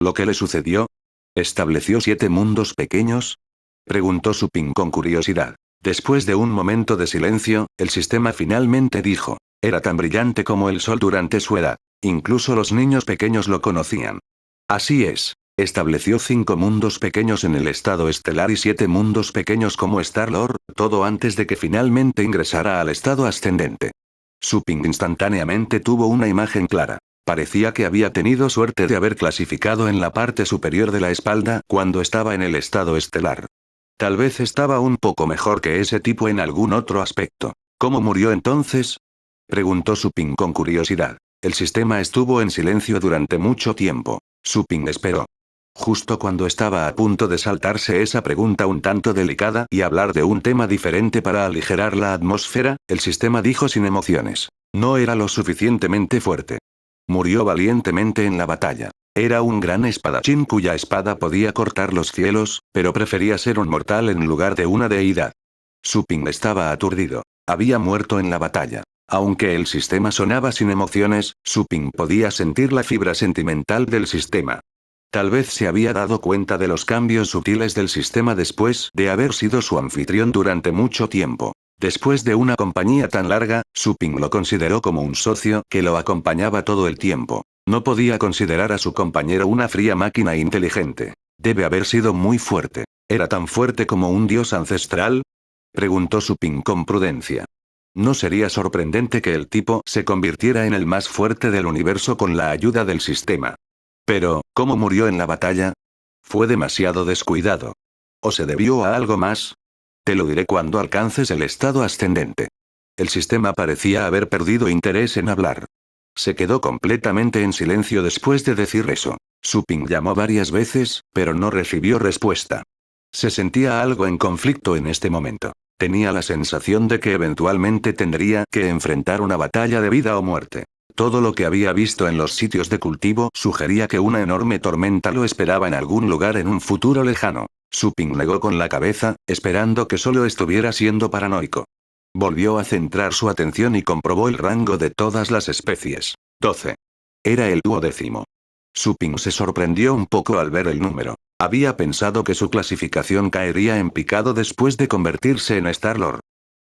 ¿Lo que le sucedió? ¿Estableció 7 mundos pequeños? Preguntó Suping con curiosidad. Después de un momento de silencio, el sistema finalmente dijo. Era tan brillante como el sol durante su edad. Incluso los niños pequeños lo conocían. Así es. Estableció 5 mundos pequeños en el estado estelar y 7 mundos pequeños como Star-Lord, todo antes de que finalmente ingresara al estado ascendente. Suping instantáneamente tuvo una imagen clara. Parecía que había tenido suerte de haber clasificado en la parte superior de la espalda cuando estaba en el estado estelar. Tal vez estaba un poco mejor que ese tipo en algún otro aspecto. ¿Cómo murió entonces? Preguntó Suping con curiosidad. El sistema estuvo en silencio durante mucho tiempo. Suping esperó. Justo cuando estaba a punto de saltarse esa pregunta un tanto delicada y hablar de un tema diferente para aligerar la atmósfera, el sistema dijo sin emociones. No era lo suficientemente fuerte. Murió valientemente en la batalla. Era un gran espadachín cuya espada podía cortar los cielos, pero prefería ser un mortal en lugar de una deidad. Suping estaba aturdido. Había muerto en la batalla. Aunque el sistema sonaba sin emociones, Suping podía sentir la fibra sentimental del sistema. Tal vez se había dado cuenta de los cambios sutiles del sistema después de haber sido su anfitrión durante mucho tiempo. Después de una compañía tan larga, Suping lo consideró como un socio que lo acompañaba todo el tiempo. No podía considerar a su compañero una fría máquina inteligente. Debe haber sido muy fuerte. ¿Era tan fuerte como un dios ancestral? Preguntó Suping con prudencia. No sería sorprendente que el tipo se convirtiera en el más fuerte del universo con la ayuda del sistema. Pero, ¿cómo murió en la batalla? Fue demasiado descuidado. ¿O se debió a algo más? Te lo diré cuando alcances el estado ascendente. El sistema parecía haber perdido interés en hablar. Se quedó completamente en silencio después de decir eso. Suping llamó varias veces, pero no recibió respuesta. Se sentía algo en conflicto en este momento. Tenía la sensación de que eventualmente tendría que enfrentar una batalla de vida o muerte. Todo lo que había visto en los sitios de cultivo sugería que una enorme tormenta lo esperaba en algún lugar en un futuro lejano. Suping negó con la cabeza, esperando que solo estuviera siendo paranoico. Volvió a centrar su atención y comprobó el rango de todas las especies. 12. Era el 12º. Suping se sorprendió un poco al ver el número. Había pensado que su clasificación caería en picado después de convertirse en Star-Lord.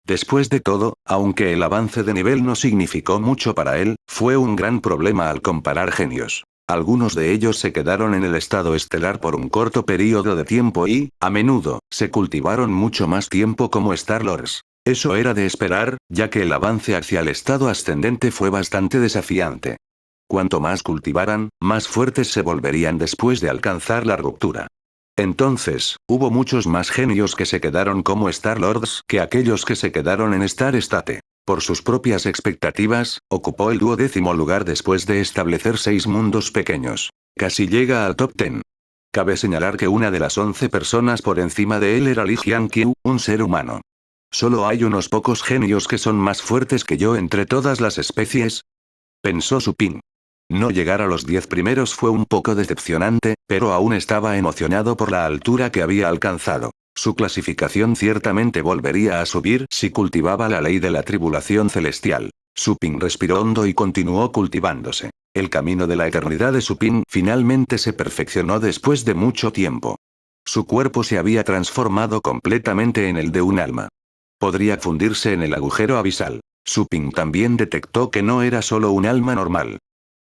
Después de todo, aunque el avance de nivel no significó mucho para él, fue un gran problema al comparar genios. Algunos de ellos se quedaron en el estado estelar por un corto periodo de tiempo y, a menudo, se cultivaron mucho más tiempo como Star-Lords. Eso era de esperar, ya que el avance hacia el estado ascendente fue bastante desafiante. Cuanto más cultivaran, más fuertes se volverían después de alcanzar la ruptura. Entonces, hubo muchos más genios que se quedaron como Star-Lords que aquellos que se quedaron en Star State. Por sus propias expectativas, ocupó el 12º lugar después de establecer 6 mundos pequeños. Casi llega al top 10. Cabe señalar que una de las 11 personas por encima de él era Li Jianqiu, un ser humano. Solo hay unos pocos genios que son más fuertes que yo entre todas las especies, pensó Suping. No llegar a los 10 primeros fue un poco decepcionante, pero aún estaba emocionado por la altura que había alcanzado. Su clasificación ciertamente volvería a subir si cultivaba la ley de la tribulación celestial. Suping respiró hondo y continuó cultivándose. El camino de la eternidad de Suping finalmente se perfeccionó después de mucho tiempo. Su cuerpo se había transformado completamente en el de un alma. Podría fundirse en el agujero abisal. Suping también detectó que no era solo un alma normal.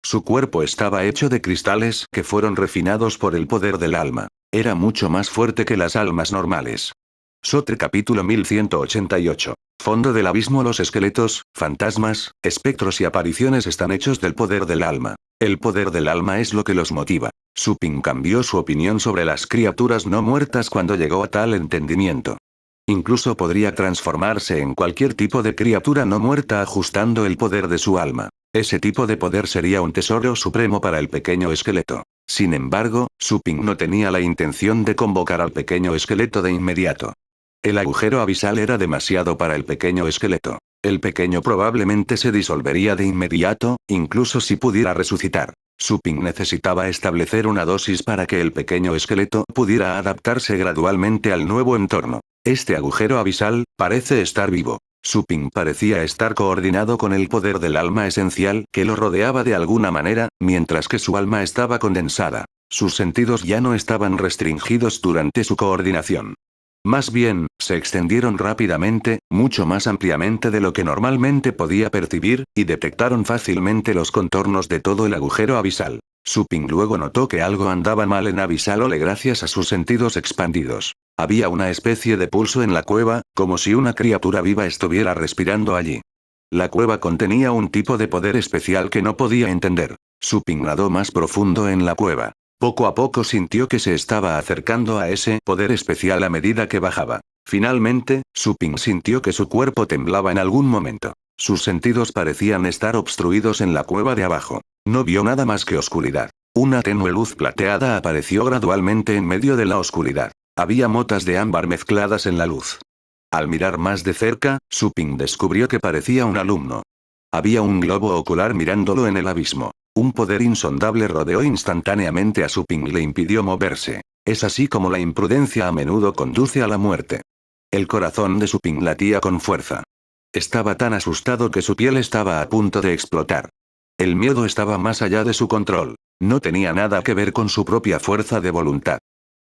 Su cuerpo estaba hecho de cristales que fueron refinados por el poder del alma. Era mucho más fuerte que las almas normales. Sotre capítulo 1188. Fondo del abismo. Los esqueletos, fantasmas, espectros y apariciones están hechos del poder del alma. El poder del alma es lo que los motiva. Supin cambió su opinión sobre las criaturas no muertas cuando llegó a tal entendimiento. Incluso podría transformarse en cualquier tipo de criatura no muerta ajustando el poder de su alma. Ese tipo de poder sería un tesoro supremo para el pequeño esqueleto. Sin embargo, Supin no tenía la intención de convocar al pequeño esqueleto de inmediato. El agujero abisal era demasiado para el pequeño esqueleto. El pequeño probablemente se disolvería de inmediato, incluso si pudiera resucitar. Supin necesitaba establecer una dosis para que el pequeño esqueleto pudiera adaptarse gradualmente al nuevo entorno. Este agujero abisal parece estar vivo. Supin parecía estar coordinado con el poder del alma esencial que lo rodeaba de alguna manera, mientras que su alma estaba condensada. Sus sentidos ya no estaban restringidos durante su coordinación. Más bien, se extendieron rápidamente, mucho más ampliamente de lo que normalmente podía percibir, y detectaron fácilmente los contornos de todo el agujero abisal. Supin luego notó que algo andaba mal en Abyssal gracias a sus sentidos expandidos. Había una especie de pulso en la cueva, como si una criatura viva estuviera respirando allí. La cueva contenía un tipo de poder especial que no podía entender. Supin nadó más profundo en la cueva. Poco a poco sintió que se estaba acercando a ese poder especial a medida que bajaba. Finalmente, Supin sintió que su cuerpo temblaba en algún momento. Sus sentidos parecían estar obstruidos en la cueva de abajo. No vio nada más que oscuridad. Una tenue luz plateada apareció gradualmente en medio de la oscuridad. Había motas de ámbar mezcladas en la luz. Al mirar más de cerca, Supin descubrió que parecía un alumno. Había un globo ocular mirándolo en el abismo. Un poder insondable rodeó instantáneamente a Supin y le impidió moverse. Es así como la imprudencia a menudo conduce a la muerte. El corazón de Supin latía con fuerza. Estaba tan asustado que su piel estaba a punto de explotar. El miedo estaba más allá de su control. No tenía nada que ver con su propia fuerza de voluntad.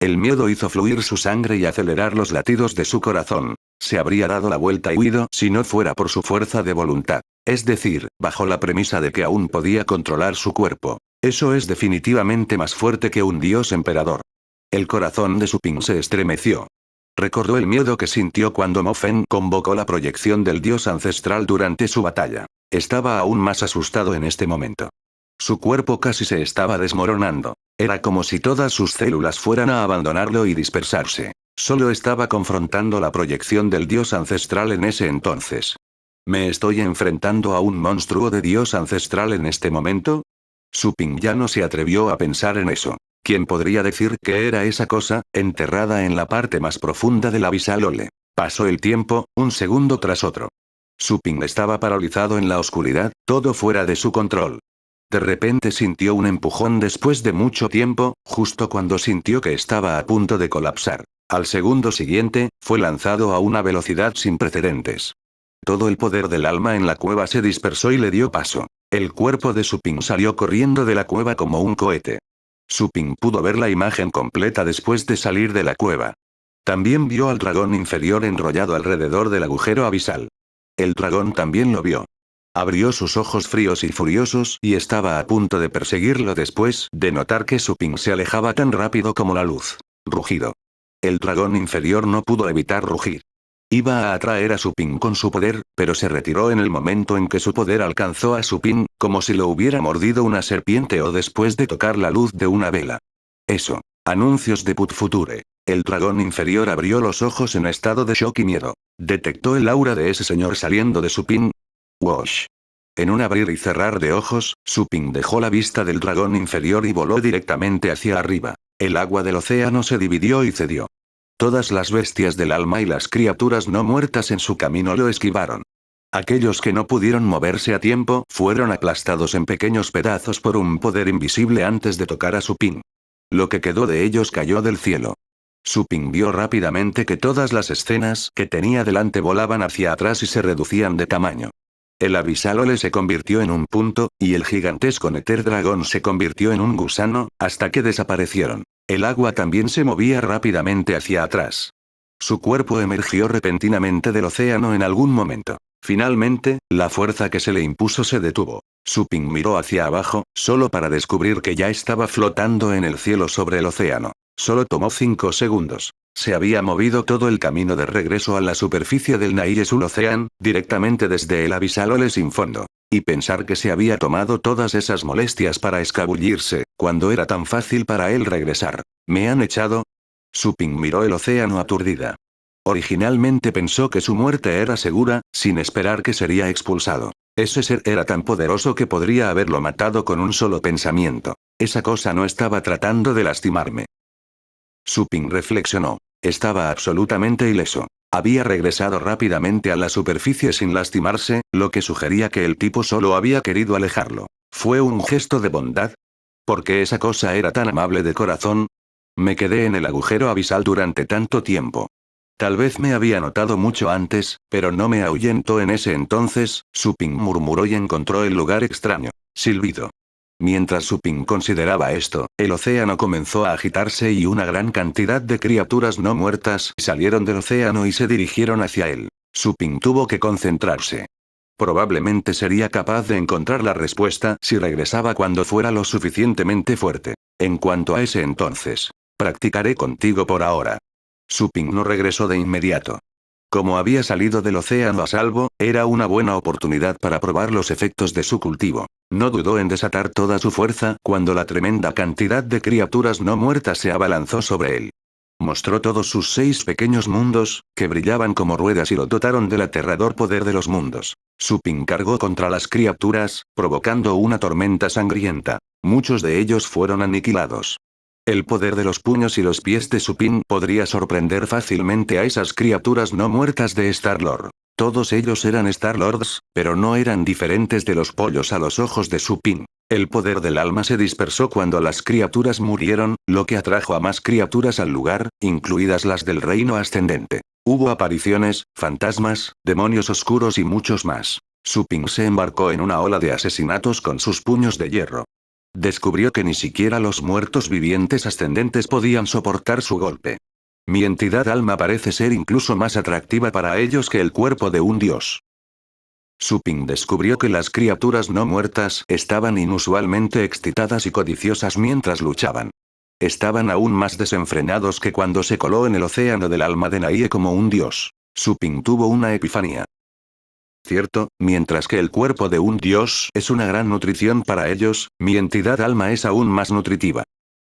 El miedo hizo fluir su sangre y acelerar los latidos de su corazón. Se habría dado la vuelta y huido si no fuera por su fuerza de voluntad. Es decir, bajo la premisa de que aún podía controlar su cuerpo. Eso es definitivamente más fuerte que un dios emperador. El corazón de Supin se estremeció. Recordó el miedo que sintió cuando Mofen convocó la proyección del dios ancestral durante su batalla. Estaba aún más asustado en este momento. Su cuerpo casi se estaba desmoronando. Era como si todas sus células fueran a abandonarlo y dispersarse. Solo estaba confrontando la proyección del dios ancestral en ese entonces. ¿Me estoy enfrentando a un monstruo de dios ancestral en este momento? Supin ya no se atrevió a pensar en eso. ¿Quién podría decir qué era esa cosa, enterrada en la parte más profunda del Abyssal? Pasó el tiempo, un segundo tras otro. Supin estaba paralizado en la oscuridad, todo fuera de su control. De repente sintió un empujón después de mucho tiempo, justo cuando sintió que estaba a punto de colapsar. Al segundo siguiente, fue lanzado a una velocidad sin precedentes. Todo el poder del alma en la cueva se dispersó y le dio paso. El cuerpo de Supin salió corriendo de la cueva como un cohete. Supin pudo ver la imagen completa después de salir de la cueva. También vio al dragón inferior enrollado alrededor del agujero abisal. El dragón también lo vio. Abrió sus ojos fríos y furiosos y estaba a punto de perseguirlo después de notar que Supin se alejaba tan rápido como la luz. Rugido. El dragón inferior no pudo evitar rugir. Iba a atraer a Supin con su poder, pero se retiró en el momento en que su poder alcanzó a Supin, como si lo hubiera mordido una serpiente o después de tocar la luz de una vela. Eso. Anuncios de Put Future. El dragón inferior abrió los ojos en estado de shock y miedo. Detectó el aura de ese señor saliendo de Supin. Wash. En un abrir y cerrar de ojos, Supin dejó la vista del dragón inferior y voló directamente hacia arriba. El agua del océano se dividió y cedió. Todas las bestias del alma y las criaturas no muertas en su camino lo esquivaron. Aquellos que no pudieron moverse a tiempo fueron aplastados en pequeños pedazos por un poder invisible antes de tocar a Supin. Lo que quedó de ellos cayó del cielo. Supin vio rápidamente que todas las escenas que tenía delante volaban hacia atrás y se reducían de tamaño. El Abyssal se convirtió en un punto, y el gigantesco Nether Dragón se convirtió en un gusano, hasta que desaparecieron. El agua también se movía rápidamente hacia atrás. Su cuerpo emergió repentinamente del océano en algún momento. Finalmente, la fuerza que se le impuso se detuvo. Supin miró hacia abajo, solo para descubrir que ya estaba flotando en el cielo sobre el océano. Solo tomó 5 segundos. Se había movido todo el camino de regreso a la superficie del Naiyesul Ocean, directamente desde el abisal Ole sin fondo. Y pensar que se había tomado todas esas molestias para escabullirse, cuando era tan fácil para él regresar. ¿Me han echado? Suping miró el océano aturdida. Originalmente pensó que su muerte era segura, sin esperar que sería expulsado. Ese ser era tan poderoso que podría haberlo matado con un solo pensamiento. Esa cosa no estaba tratando de lastimarme. Suping reflexionó. Estaba absolutamente ileso. Había regresado rápidamente a la superficie sin lastimarse, lo que sugería que el tipo solo había querido alejarlo. ¿Fue un gesto de bondad? ¿Por qué esa cosa era tan amable de corazón? Me quedé en el agujero abisal durante tanto tiempo. Tal vez me había notado mucho antes, pero no me ahuyentó en ese entonces, Suping murmuró y encontró el lugar extraño. Silbido. Mientras Suping consideraba esto, el océano comenzó a agitarse y una gran cantidad de criaturas no muertas salieron del océano y se dirigieron hacia él. Suping tuvo que concentrarse. Probablemente sería capaz de encontrar la respuesta si regresaba cuando fuera lo suficientemente fuerte. En cuanto a ese entonces, practicaré contigo por ahora. Suping no regresó de inmediato. Como había salido del océano a salvo, era una buena oportunidad para probar los efectos de su cultivo. No dudó en desatar toda su fuerza cuando la tremenda cantidad de criaturas no muertas se abalanzó sobre él. Mostró todos sus 6 pequeños mundos, que brillaban como ruedas y lo dotaron del aterrador poder de los mundos. Suping cargó contra las criaturas, provocando una tormenta sangrienta. Muchos de ellos fueron aniquilados. El poder de los puños y los pies de Suping podría sorprender fácilmente a esas criaturas no muertas de Star-Lord. Todos ellos eran Star-Lords, pero no eran diferentes de los pollos a los ojos de Suping. El poder del alma se dispersó cuando las criaturas murieron, lo que atrajo a más criaturas al lugar, incluidas las del reino ascendente. Hubo apariciones, fantasmas, demonios oscuros y muchos más. Suping se embarcó en una ola de asesinatos con sus puños de hierro. Descubrió que ni siquiera los muertos vivientes ascendentes podían soportar su golpe. Mi entidad alma parece ser incluso más atractiva para ellos que el cuerpo de un dios. Suping descubrió que las criaturas no muertas estaban inusualmente excitadas y codiciosas mientras luchaban. Estaban aún más desenfrenados que cuando se coló en el océano del alma de Naiye como un dios. Suping tuvo una epifanía. Cierto, mientras que el cuerpo de un dios es una gran nutrición para ellos, mi entidad alma es aún más nutritiva.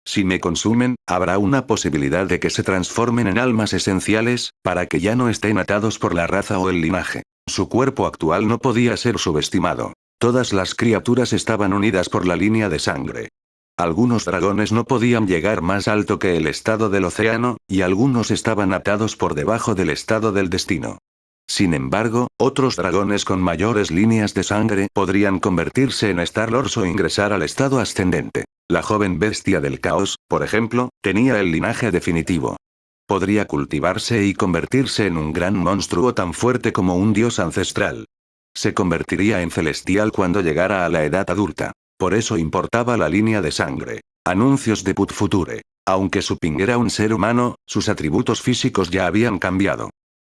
Si me consumen, habrá una posibilidad de que se transformen en almas esenciales, para que ya no estén atados por la raza o el linaje. Su cuerpo actual no podía ser subestimado. Todas las criaturas estaban unidas por la línea de sangre. Algunos dragones no podían llegar más alto que el estado del océano, y algunos estaban atados por debajo del estado del destino. Sin embargo, otros dragones con mayores líneas de sangre podrían convertirse en Star-Lords o ingresar al estado ascendente. La joven bestia del caos, por ejemplo, tenía el linaje definitivo. Podría cultivarse y convertirse en un gran monstruo tan fuerte como un dios ancestral. Se convertiría en celestial cuando llegara a la edad adulta. Por eso importaba la línea de sangre. Anuncios de Put Future. Aunque Suping era un ser humano, sus atributos físicos ya habían cambiado.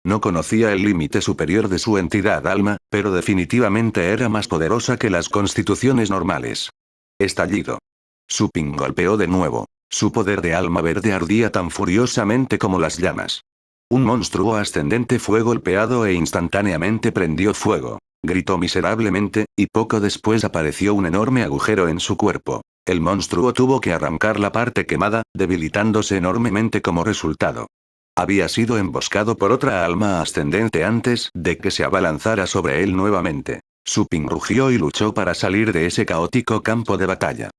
No conocía el límite superior de su entidad alma, pero definitivamente era más poderosa que las constituciones normales. Estallido. Suping golpeó de nuevo. Su poder de alma verde ardía tan furiosamente como las llamas. Un monstruo ascendente fue golpeado e instantáneamente prendió fuego. Gritó miserablemente, y poco después apareció un enorme agujero en su cuerpo. El monstruo tuvo que arrancar la parte quemada, debilitándose enormemente como resultado. Había sido emboscado por otra alma ascendente antes de que se abalanzara sobre él nuevamente. Suping rugió y luchó para salir de ese caótico campo de batalla.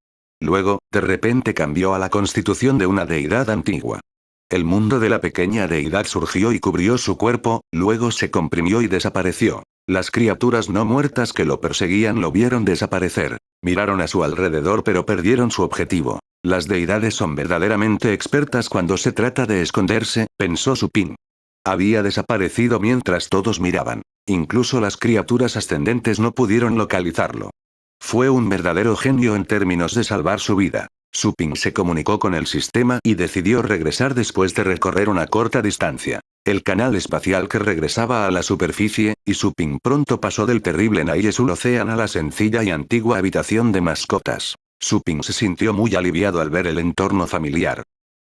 Luego, de repente cambió a la constitución de una deidad antigua. El mundo de la pequeña deidad surgió y cubrió su cuerpo, luego se comprimió y desapareció. Las criaturas no muertas que lo perseguían lo vieron desaparecer. Miraron a su alrededor pero perdieron su objetivo. Las deidades son verdaderamente expertas cuando se trata de esconderse, pensó Suping. Había desaparecido mientras todos miraban. Incluso las criaturas ascendentes no pudieron localizarlo. Fue un verdadero genio en términos de salvar su vida. Suping se comunicó con el sistema y decidió regresar después de recorrer una corta distancia. El canal espacial que regresaba a la superficie, y Suping pronto pasó del terrible Naiyesul Ocean a la sencilla y antigua habitación de mascotas. Suping se sintió muy aliviado al ver el entorno familiar.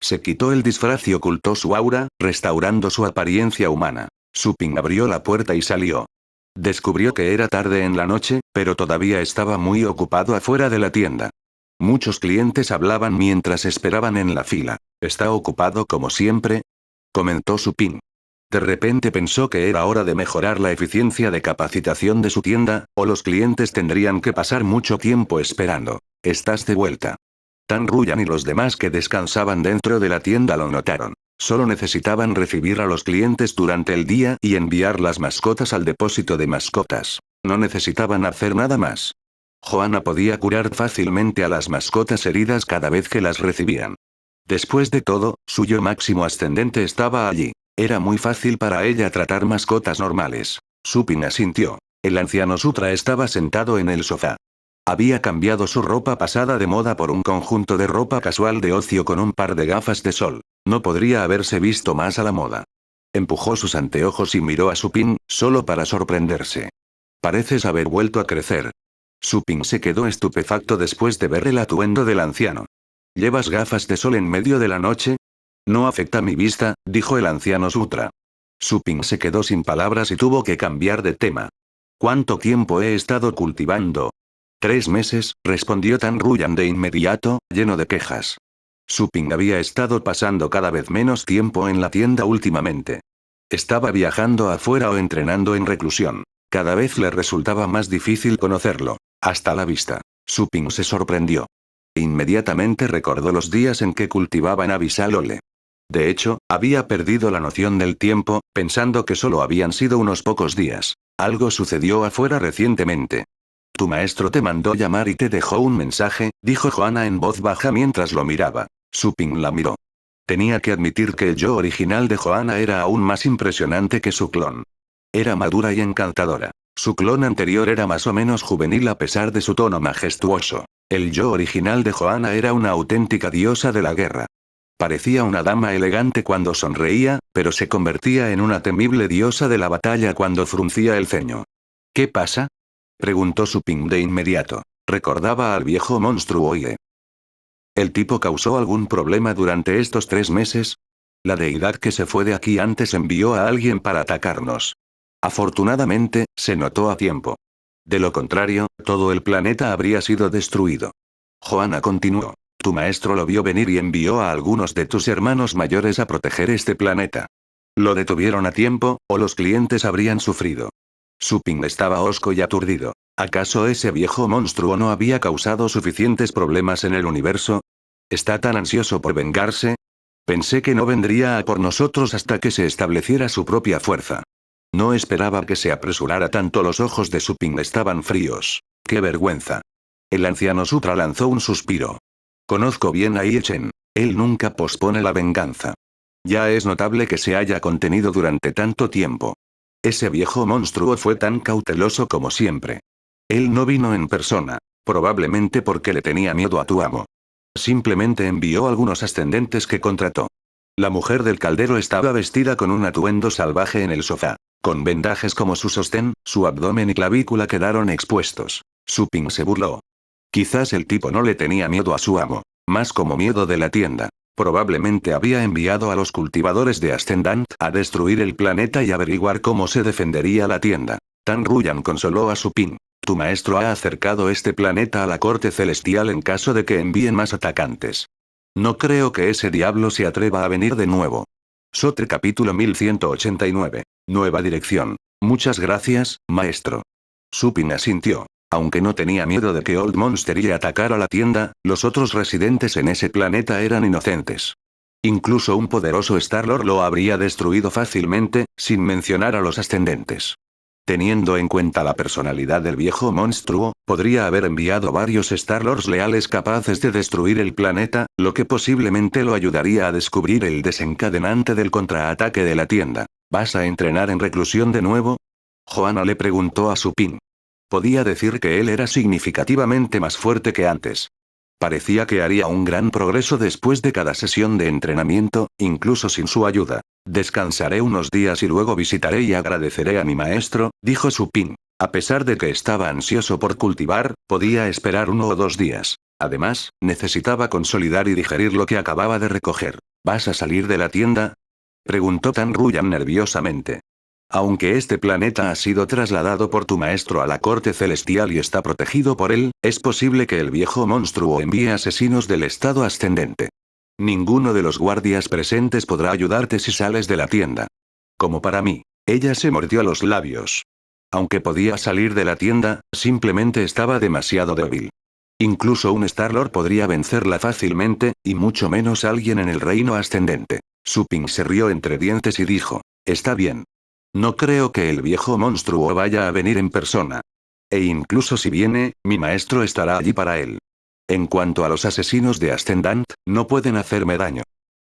Se quitó el disfraz y ocultó su aura, restaurando su apariencia humana. Su Ping abrió la puerta y salió. Descubrió que era tarde en la noche, pero todavía estaba muy ocupado afuera de la tienda. Muchos clientes hablaban mientras esperaban en la fila. ¿Está ocupado como siempre?, comentó Su Ping. De repente pensó que era hora de mejorar la eficiencia de capacitación de su tienda, o los clientes tendrían que pasar mucho tiempo esperando. ¿Estás de vuelta? Tan Ruyan y los demás que descansaban dentro de la tienda lo notaron. Solo necesitaban recibir a los clientes durante el día y enviar las mascotas al depósito de mascotas. No necesitaban hacer nada más. Joanna podía curar fácilmente a las mascotas heridas cada vez que las recibían. Después de todo, su yo máximo ascendente estaba allí. Era muy fácil para ella tratar mascotas normales. Su Ping asintió. El anciano Sutra estaba sentado en el sofá. Había cambiado su ropa pasada de moda por un conjunto de ropa casual de ocio con un par de gafas de sol. No podría haberse visto más a la moda. Empujó sus anteojos y miró a Su Ping, solo para sorprenderse. Pareces haber vuelto a crecer. Su Ping se quedó estupefacto después de ver el atuendo del anciano. ¿Llevas gafas de sol en medio de la noche? No afecta mi vista, dijo el anciano Sutra. Su Ping se quedó sin palabras y tuvo que cambiar de tema. ¿Cuánto tiempo he estado cultivando? 3 meses, respondió Tan Ruyan de inmediato, lleno de quejas. Su Ping había estado pasando cada vez menos tiempo en la tienda últimamente. Estaba viajando afuera o entrenando en reclusión. Cada vez le resultaba más difícil conocerlo. Hasta la vista. Su Ping se sorprendió. Inmediatamente recordó los días en que cultivaba en Abyssal-Ole. De hecho, había perdido la noción del tiempo, pensando que solo habían sido unos pocos días. Algo sucedió afuera recientemente. Tu maestro te mandó llamar y te dejó un mensaje, dijo Joanna en voz baja mientras lo miraba. Su Ping la miró. Tenía que admitir que el yo original de Joanna era aún más impresionante que su clon. Era madura y encantadora. Su clon anterior era más o menos juvenil a pesar de su tono majestuoso. El yo original de Joanna era una auténtica diosa de la guerra. Parecía una dama elegante cuando sonreía, pero se convertía en una temible diosa de la batalla cuando fruncía el ceño. ¿Qué pasa?, preguntó Su Ping de inmediato. Recordaba al viejo monstruoide. ¿El tipo causó algún problema durante estos 3 meses? La deidad que se fue de aquí antes envió a alguien para atacarnos. Afortunadamente, se notó a tiempo. De lo contrario, todo el planeta habría sido destruido. Joanna continuó. Tu maestro lo vio venir y envió a algunos de tus hermanos mayores a proteger este planeta. Lo detuvieron a tiempo, o los clientes habrían sufrido. Su Ping estaba hosco y aturdido. ¿Acaso ese viejo monstruo no había causado suficientes problemas en el universo? ¿Está tan ansioso por vengarse? Pensé que no vendría a por nosotros hasta que se estableciera su propia fuerza. No esperaba que se apresurara tanto. Los ojos de Su Ping estaban fríos. ¡Qué vergüenza! El anciano Sutra lanzó un suspiro. Conozco bien a Yi Chen. Él nunca pospone la venganza. Ya es notable que se haya contenido durante tanto tiempo. Ese viejo monstruo fue tan cauteloso como siempre. Él no vino en persona, probablemente porque le tenía miedo a tu amo. Simplemente envió algunos ascendentes que contrató. La mujer del caldero estaba vestida con un atuendo salvaje en el sofá. Con vendajes como su sostén, su abdomen y clavícula quedaron expuestos. Su Ping se burló. Quizás el tipo no le tenía miedo a su amo, más como miedo de la tienda. Probablemente había enviado a los cultivadores de Ascendant a destruir el planeta y averiguar cómo se defendería la tienda. Tan Ruyan consoló a Su Ping. Tu maestro ha acercado este planeta a la corte celestial en caso de que envíen más atacantes. No creo que ese diablo se atreva a venir de nuevo. Sotre capítulo 1189. Nueva dirección. Muchas gracias, maestro. Su Ping asintió. Aunque no tenía miedo de que Old Monster le atacara la tienda, los otros residentes en ese planeta eran inocentes. Incluso un poderoso Star-Lord lo habría destruido fácilmente, sin mencionar a los ascendentes. Teniendo en cuenta la personalidad del viejo monstruo, podría haber enviado varios Star-Lords leales capaces de destruir el planeta, lo que posiblemente lo ayudaría a descubrir el desencadenante del contraataque de la tienda. ¿Vas a entrenar en reclusión de nuevo?, Joanna le preguntó a Su Ping. Podía decir que él era significativamente más fuerte que antes. Parecía que haría un gran progreso después de cada sesión de entrenamiento, incluso sin su ayuda. Descansaré unos días y luego visitaré y agradeceré a mi maestro, dijo Su Ping. A pesar de que estaba ansioso por cultivar, podía esperar 1 o 2 días. Además, necesitaba consolidar y digerir lo que acababa de recoger. ¿Vas a salir de la tienda? Preguntó Tan Ruyan nerviosamente. Aunque este planeta ha sido trasladado por tu maestro a la corte celestial y está protegido por él, es posible que el viejo monstruo envíe asesinos del estado ascendente. Ninguno de los guardias presentes podrá ayudarte si sales de la tienda. Como para mí. Ella se mordió los labios. Aunque podía salir de la tienda, simplemente estaba demasiado débil. Incluso un Star-Lord podría vencerla fácilmente, y mucho menos alguien en el reino ascendente. Su-Ping se rió entre dientes y dijo, está bien. No creo que el viejo monstruo vaya a venir en persona. E incluso si viene, mi maestro estará allí para él. En cuanto a los asesinos de Ascendant, no pueden hacerme daño.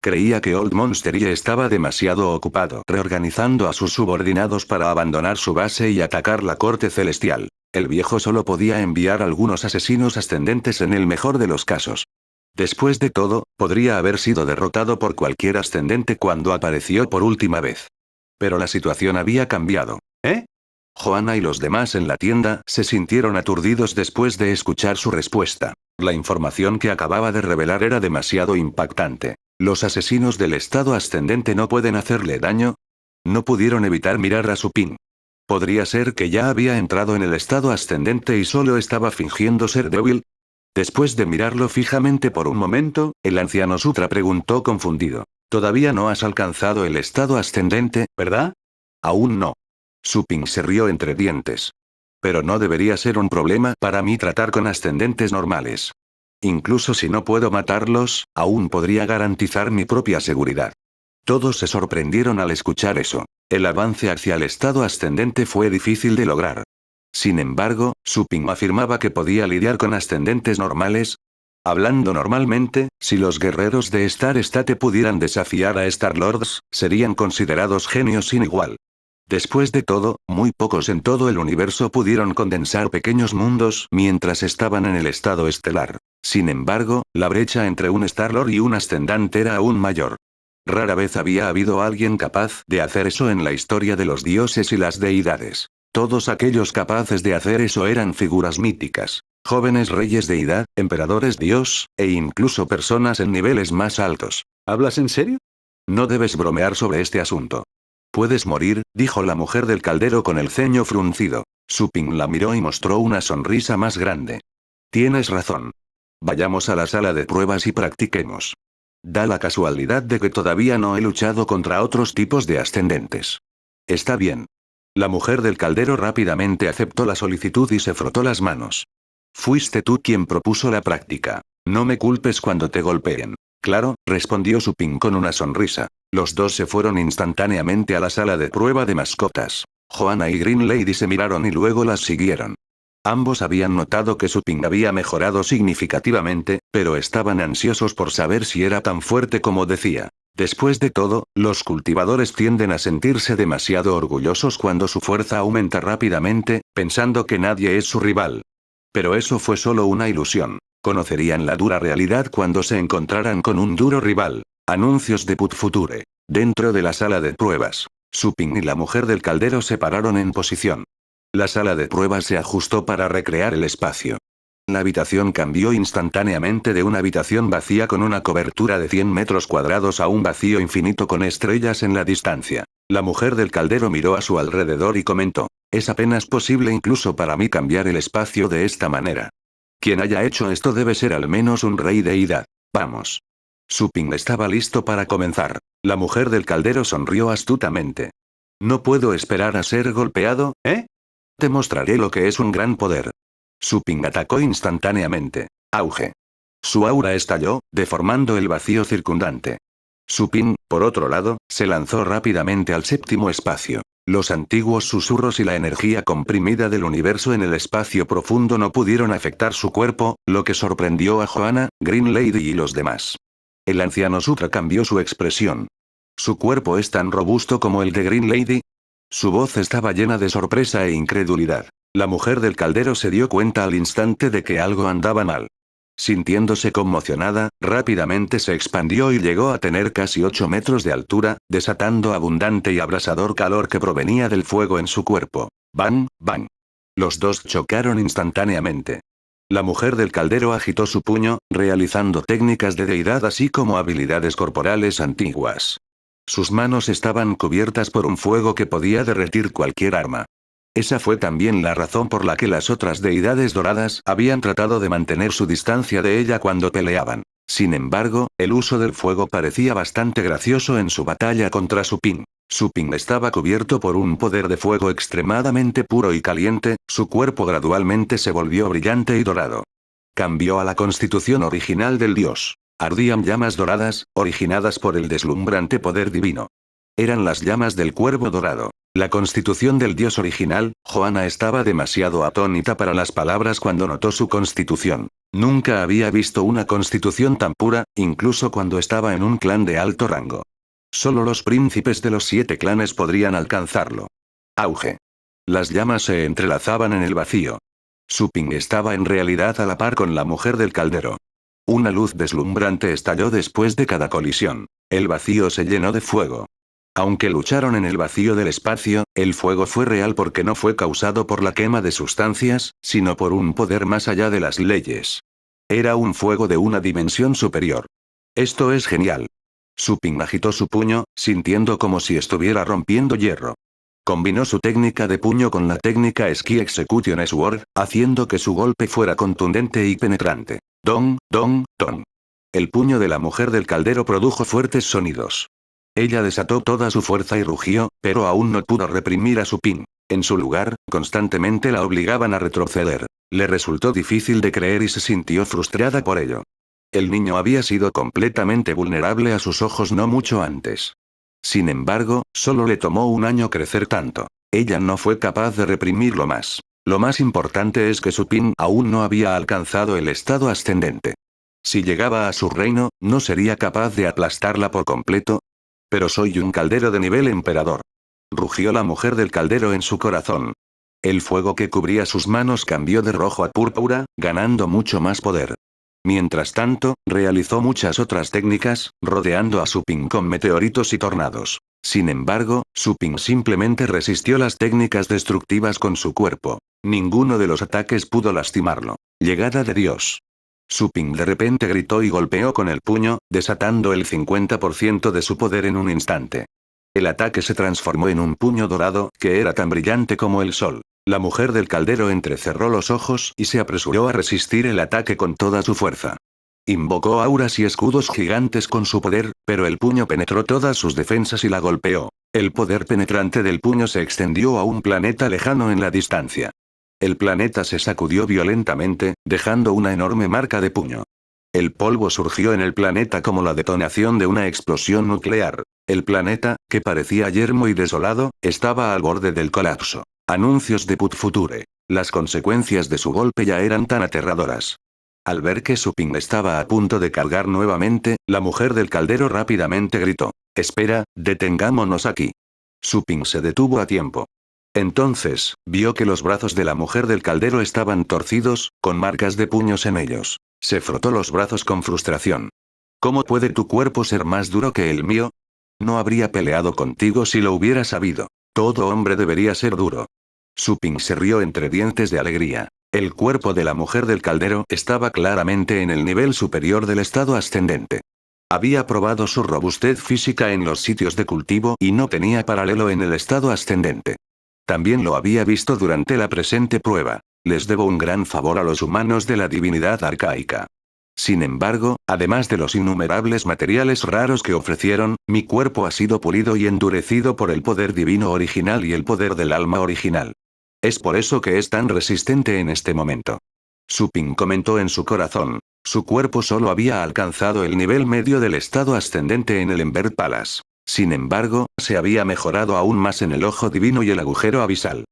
Creía que Old Monsterie estaba demasiado ocupado reorganizando a sus subordinados para abandonar su base y atacar la corte celestial. El viejo solo podía enviar algunos asesinos ascendentes en el mejor de los casos. Después de todo, podría haber sido derrotado por cualquier ascendente cuando apareció por última vez. Pero la situación había cambiado. ¿Eh? Joanna y los demás en la tienda se sintieron aturdidos después de escuchar su respuesta. La información que acababa de revelar era demasiado impactante. ¿Los asesinos del estado ascendente no pueden hacerle daño? No pudieron evitar mirar a Su-Ping. ¿Podría ser que ya había entrado en el estado ascendente y solo estaba fingiendo ser débil? Después de mirarlo fijamente por un momento, el anciano Sutra preguntó confundido. Todavía no has alcanzado el estado ascendente, ¿verdad? Aún no. Su-Ping se rió entre dientes. Pero no debería ser un problema para mí tratar con ascendentes normales. Incluso si no puedo matarlos, aún podría garantizar mi propia seguridad. Todos se sorprendieron al escuchar eso. El avance hacia el estado ascendente fue difícil de lograr. Sin embargo, Su-Ping afirmaba que podía lidiar con ascendentes normales. Hablando normalmente, si los guerreros de Star State pudieran desafiar a Star-Lords, serían considerados genios sin igual. Después de todo, muy pocos en todo el universo pudieron condensar pequeños mundos mientras estaban en el estado estelar. Sin embargo, la brecha entre un Star-Lord y un ascendante era aún mayor. Rara vez había habido alguien capaz de hacer eso en la historia de los dioses y las deidades. Todos aquellos capaces de hacer eso eran figuras míticas. Jóvenes reyes deidad, emperadores dios, e incluso personas en niveles más altos. ¿Hablas en serio? No debes bromear sobre este asunto. Puedes morir, dijo la mujer del caldero con el ceño fruncido. Su-Ping la miró y mostró una sonrisa más grande. Tienes razón. Vayamos a la sala de pruebas y practiquemos. Da la casualidad de que todavía no he luchado contra otros tipos de ascendentes. Está bien. La mujer del caldero rápidamente aceptó la solicitud y se frotó las manos. Fuiste tú quien propuso la práctica. No me culpes cuando te golpeen. Claro, respondió Su-Ping con una sonrisa. Los dos se fueron instantáneamente a la sala de prueba de mascotas. Joanna y Green Lady se miraron y luego las siguieron. Ambos habían notado que Su-Ping había mejorado significativamente, pero estaban ansiosos por saber si era tan fuerte como decía. Después de todo, los cultivadores tienden a sentirse demasiado orgullosos cuando su fuerza aumenta rápidamente, pensando que nadie es su rival. Pero eso fue solo una ilusión. Conocerían la dura realidad cuando se encontraran con un duro rival. Anuncios de Put Future. Dentro de la sala de pruebas, Su-Ping y la mujer del caldero se pararon en posición. La sala de pruebas se ajustó para recrear el espacio. La habitación cambió instantáneamente de una habitación vacía con una cobertura de 100 metros cuadrados a un vacío infinito con estrellas en la distancia. La mujer del caldero miró a su alrededor y comentó, es apenas posible incluso para mí cambiar el espacio de esta manera. Quien haya hecho esto debe ser al menos un rey deidad. Vamos. Su-Ping estaba listo para comenzar. La mujer del caldero sonrió astutamente. No puedo esperar a ser golpeado, ¿eh? Te mostraré lo que es un gran poder. Su-Ping atacó instantáneamente. Auge. Su aura estalló, deformando el vacío circundante. Su-Ping, por otro lado, se lanzó rápidamente al séptimo espacio. Los antiguos susurros y la energía comprimida del universo en el espacio profundo no pudieron afectar su cuerpo, lo que sorprendió a Joanna, Green Lady y los demás. El anciano Sutra cambió su expresión. ¿Su cuerpo es tan robusto como el de Green Lady? Su voz estaba llena de sorpresa e incredulidad. La mujer del caldero se dio cuenta al instante de que algo andaba mal. Sintiéndose conmocionada, rápidamente se expandió y llegó a tener casi 8 metros de altura, desatando abundante y abrasador calor que provenía del fuego en su cuerpo. ¡Bang, bang! Los dos chocaron instantáneamente. La mujer del caldero agitó su puño, realizando técnicas de deidad así como habilidades corporales antiguas. Sus manos estaban cubiertas por un fuego que podía derretir cualquier arma. Esa fue también la razón por la que las otras deidades doradas habían tratado de mantener su distancia de ella cuando peleaban. Sin embargo, el uso del fuego parecía bastante gracioso en su batalla contra Supin. Supin estaba cubierto por un poder de fuego extremadamente puro y caliente, su cuerpo gradualmente se volvió brillante y dorado. Cambió a la constitución original del dios. Ardían llamas doradas, originadas por el deslumbrante poder divino. Eran las llamas del cuervo dorado. La constitución del dios original, Johanna estaba demasiado atónita para las palabras cuando notó su constitución. Nunca había visto una constitución tan pura, incluso cuando estaba en un clan de alto rango. Solo los príncipes de los 7 clanes podrían alcanzarlo. Auge. Las llamas se entrelazaban en el vacío. Suping estaba en realidad a la par con la mujer del caldero. Una luz deslumbrante estalló después de cada colisión. El vacío se llenó de fuego. Aunque lucharon en el vacío del espacio, el fuego fue real porque no fue causado por la quema de sustancias, sino por un poder más allá de las leyes. Era un fuego de una dimensión superior. Esto es genial. Suping agitó su puño, sintiendo como si estuviera rompiendo hierro. Combinó su técnica de puño con la técnica Ski Execution Sword, haciendo que su golpe fuera contundente y penetrante. Dong, dong, dong. El puño de la mujer del caldero produjo fuertes sonidos. Ella desató toda su fuerza y rugió, pero aún no pudo reprimir a Suping. En su lugar, constantemente la obligaban a retroceder. Le resultó difícil de creer y se sintió frustrada por ello. El niño había sido completamente vulnerable a sus ojos no mucho antes. Sin embargo, solo le tomó un año crecer tanto. Ella no fue capaz de reprimirlo más. Lo más importante es que Suping aún no había alcanzado el estado ascendente. Si llegaba a su reino, ¿no sería capaz de aplastarla por completo? Pero soy un caldero de nivel emperador. Rugió la mujer del caldero en su corazón. El fuego que cubría sus manos cambió de rojo a púrpura, ganando mucho más poder. Mientras tanto, realizó muchas otras técnicas, rodeando a Suping con meteoritos y tornados. Sin embargo, Suping simplemente resistió las técnicas destructivas con su cuerpo. Ninguno de los ataques pudo lastimarlo. Llegada de Dios. Suping de repente gritó y golpeó con el puño, desatando el 50% de su poder en un instante. El ataque se transformó en un puño dorado, que era tan brillante como el sol. La mujer del caldero entrecerró los ojos y se apresuró a resistir el ataque con toda su fuerza. Invocó auras y escudos gigantes con su poder, pero el puño penetró todas sus defensas y la golpeó. El poder penetrante del puño se extendió a un planeta lejano en la distancia. El planeta se sacudió violentamente, dejando una enorme marca de puño. El polvo surgió en el planeta como la detonación de una explosión nuclear. El planeta, que parecía yermo y desolado, estaba al borde del colapso. Anuncios de Put Future. Las consecuencias de su golpe ya eran tan aterradoras. Al ver que Suping estaba a punto de cargar nuevamente, la mujer del caldero rápidamente gritó: «Espera, detengámonos aquí». Suping se detuvo a tiempo. Entonces, vio que los brazos de la mujer del caldero estaban torcidos, con marcas de puños en ellos. Se frotó los brazos con frustración. «¿Cómo puede tu cuerpo ser más duro que el mío? No habría peleado contigo si lo hubiera sabido. Todo hombre debería ser duro». Suping se rió entre dientes de alegría. El cuerpo de la mujer del caldero estaba claramente en el nivel superior del estado ascendente. Había probado su robustez física en los sitios de cultivo y no tenía paralelo en el estado ascendente. También lo había visto durante la presente prueba. Les debo un gran favor a los humanos de la divinidad arcaica. Sin embargo, además de los innumerables materiales raros que ofrecieron, mi cuerpo ha sido pulido y endurecido por el poder divino original y el poder del alma original. Es por eso que es tan resistente en este momento. Suping comentó en su corazón. Su cuerpo solo había alcanzado el nivel medio del estado ascendente en el Ember Palace. Sin embargo, se había mejorado aún más en el ojo divino y el agujero abisal.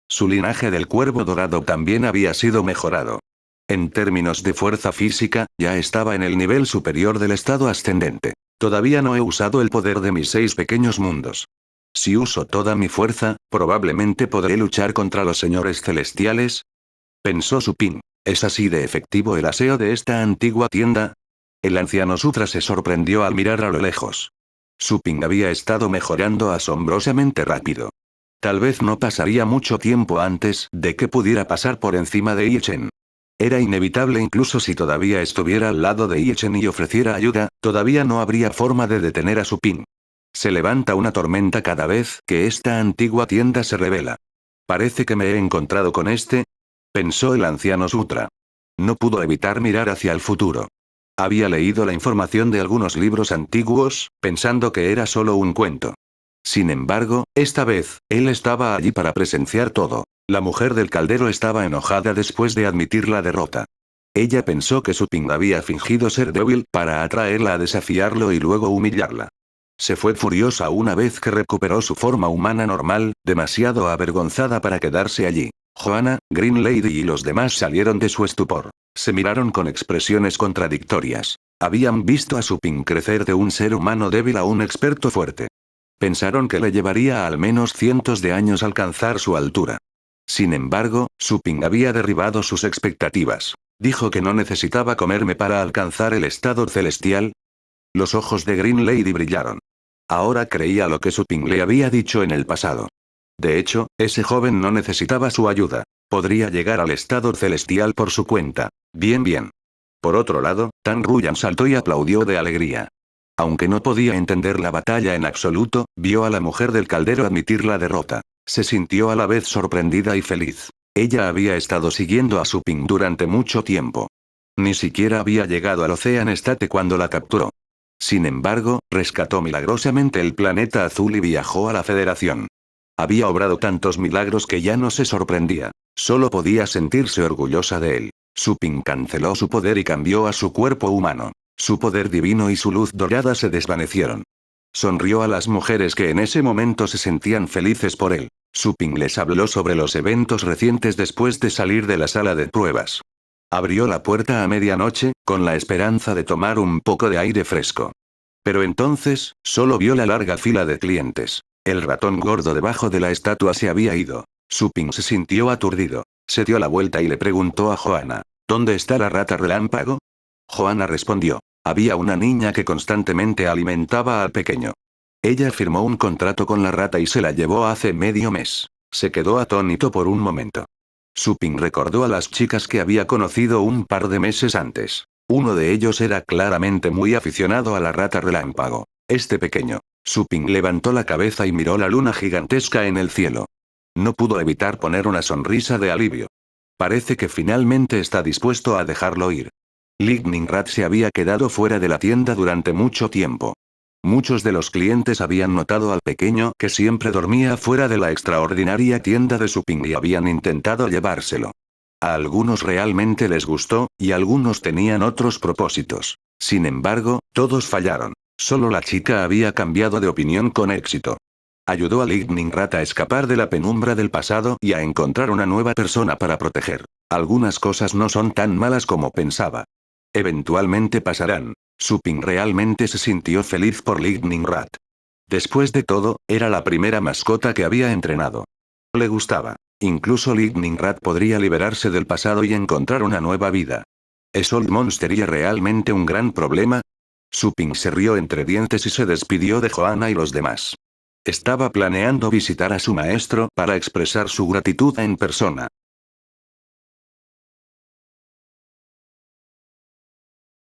Su linaje del cuervo dorado también había sido mejorado. En términos de fuerza física, ya estaba en el nivel superior del estado ascendente. Todavía no he usado el poder de mis 6 pequeños mundos. Si uso toda mi fuerza, probablemente podré luchar contra los señores celestiales. Pensó Suping. ¿Es así de efectivo el aseo de esta antigua tienda? El anciano Sutra se sorprendió al mirar a lo lejos. Suping había estado mejorando asombrosamente rápido. Tal vez no pasaría mucho tiempo antes de que pudiera pasar por encima de Yi Chen. Era inevitable incluso si todavía estuviera al lado de Chen y ofreciera ayuda, todavía no habría forma de detener a Su Ping. Se levanta una tormenta cada vez que esta antigua tienda se revela. Parece que me he encontrado con este, pensó el anciano Sutra. No pudo evitar mirar hacia el futuro. Había leído la información de algunos libros antiguos, pensando que era solo un cuento. Sin embargo, esta vez, él estaba allí para presenciar todo. La mujer del caldero estaba enojada después de admitir la derrota. Ella pensó que Su Ping había fingido ser débil para atraerla a desafiarlo y luego humillarla. Se fue furiosa una vez que recuperó su forma humana normal, demasiado avergonzada para quedarse allí. Joanna, Green Lady y los demás salieron de su estupor. Se miraron con expresiones contradictorias. Habían visto a Su Ping crecer de un ser humano débil a un experto fuerte. Pensaron que le llevaría al menos cientos de años alcanzar su altura. Sin embargo, Su Ping había derribado sus expectativas. Dijo que no necesitaba comerme para alcanzar el estado celestial. Los ojos de Green Lady brillaron. Ahora creía lo que Su Ping le había dicho en el pasado. De hecho, ese joven no necesitaba su ayuda. Podría llegar al estado celestial por su cuenta. Bien. Por otro lado, Tan Ruyan saltó y aplaudió de alegría. Aunque no podía entender la batalla en absoluto, vio a la mujer del caldero admitir la derrota. Se sintió a la vez sorprendida y feliz. Ella había estado siguiendo a Su Ping durante mucho tiempo. Ni siquiera había llegado al Ocean State cuando la capturó. Sin embargo, rescató milagrosamente el planeta azul y viajó a la Federación. Había obrado tantos milagros que ya no se sorprendía. Solo podía sentirse orgullosa de él. Su Ping canceló su poder y cambió a su cuerpo humano. Su poder divino y su luz dorada se desvanecieron. Sonrió a las mujeres que en ese momento se sentían felices por él. Su Ping les habló sobre los eventos recientes después de salir de la sala de pruebas. Abrió la puerta a medianoche, con la esperanza de tomar un poco de aire fresco. Pero entonces, solo vio la larga fila de clientes. El ratón gordo debajo de la estatua se había ido. Su Ping se sintió aturdido. Se dio la vuelta y le preguntó a Joanna: ¿Dónde está la rata relámpago? Joanna respondió: había una niña que constantemente alimentaba al pequeño. Ella firmó un contrato con la rata y se la llevó hace medio mes. Se quedó atónito por un momento. Su Ping recordó a las chicas que había conocido un par de meses antes. Uno de ellos era claramente muy aficionado a la rata relámpago. Este pequeño. Su Ping levantó la cabeza y miró la luna gigantesca en el cielo. No pudo evitar poner una sonrisa de alivio. Parece que finalmente está dispuesto a dejarlo ir. Lightning Rat se había quedado fuera de la tienda durante mucho tiempo. Muchos de los clientes habían notado al pequeño que siempre dormía fuera de la extraordinaria tienda de Su Ping y habían intentado llevárselo. A algunos realmente les gustó, y algunos tenían otros propósitos. Sin embargo, todos fallaron. Solo la chica había cambiado de opinión con éxito. Ayudó a Lightning Rat a escapar de la penumbra del pasado y a encontrar una nueva persona para proteger. Algunas cosas no son tan malas como pensaba. Eventualmente pasarán. Su Ping realmente se sintió feliz por Lightning Rat. Después de todo, era la primera mascota que había entrenado. Le gustaba. Incluso Lightning Rat podría liberarse del pasado y encontrar una nueva vida. ¿Es Old Monsteria realmente un gran problema? Su Ping se rió entre dientes y se despidió de Joanna y los demás. Estaba planeando visitar a su maestro para expresar su gratitud en persona.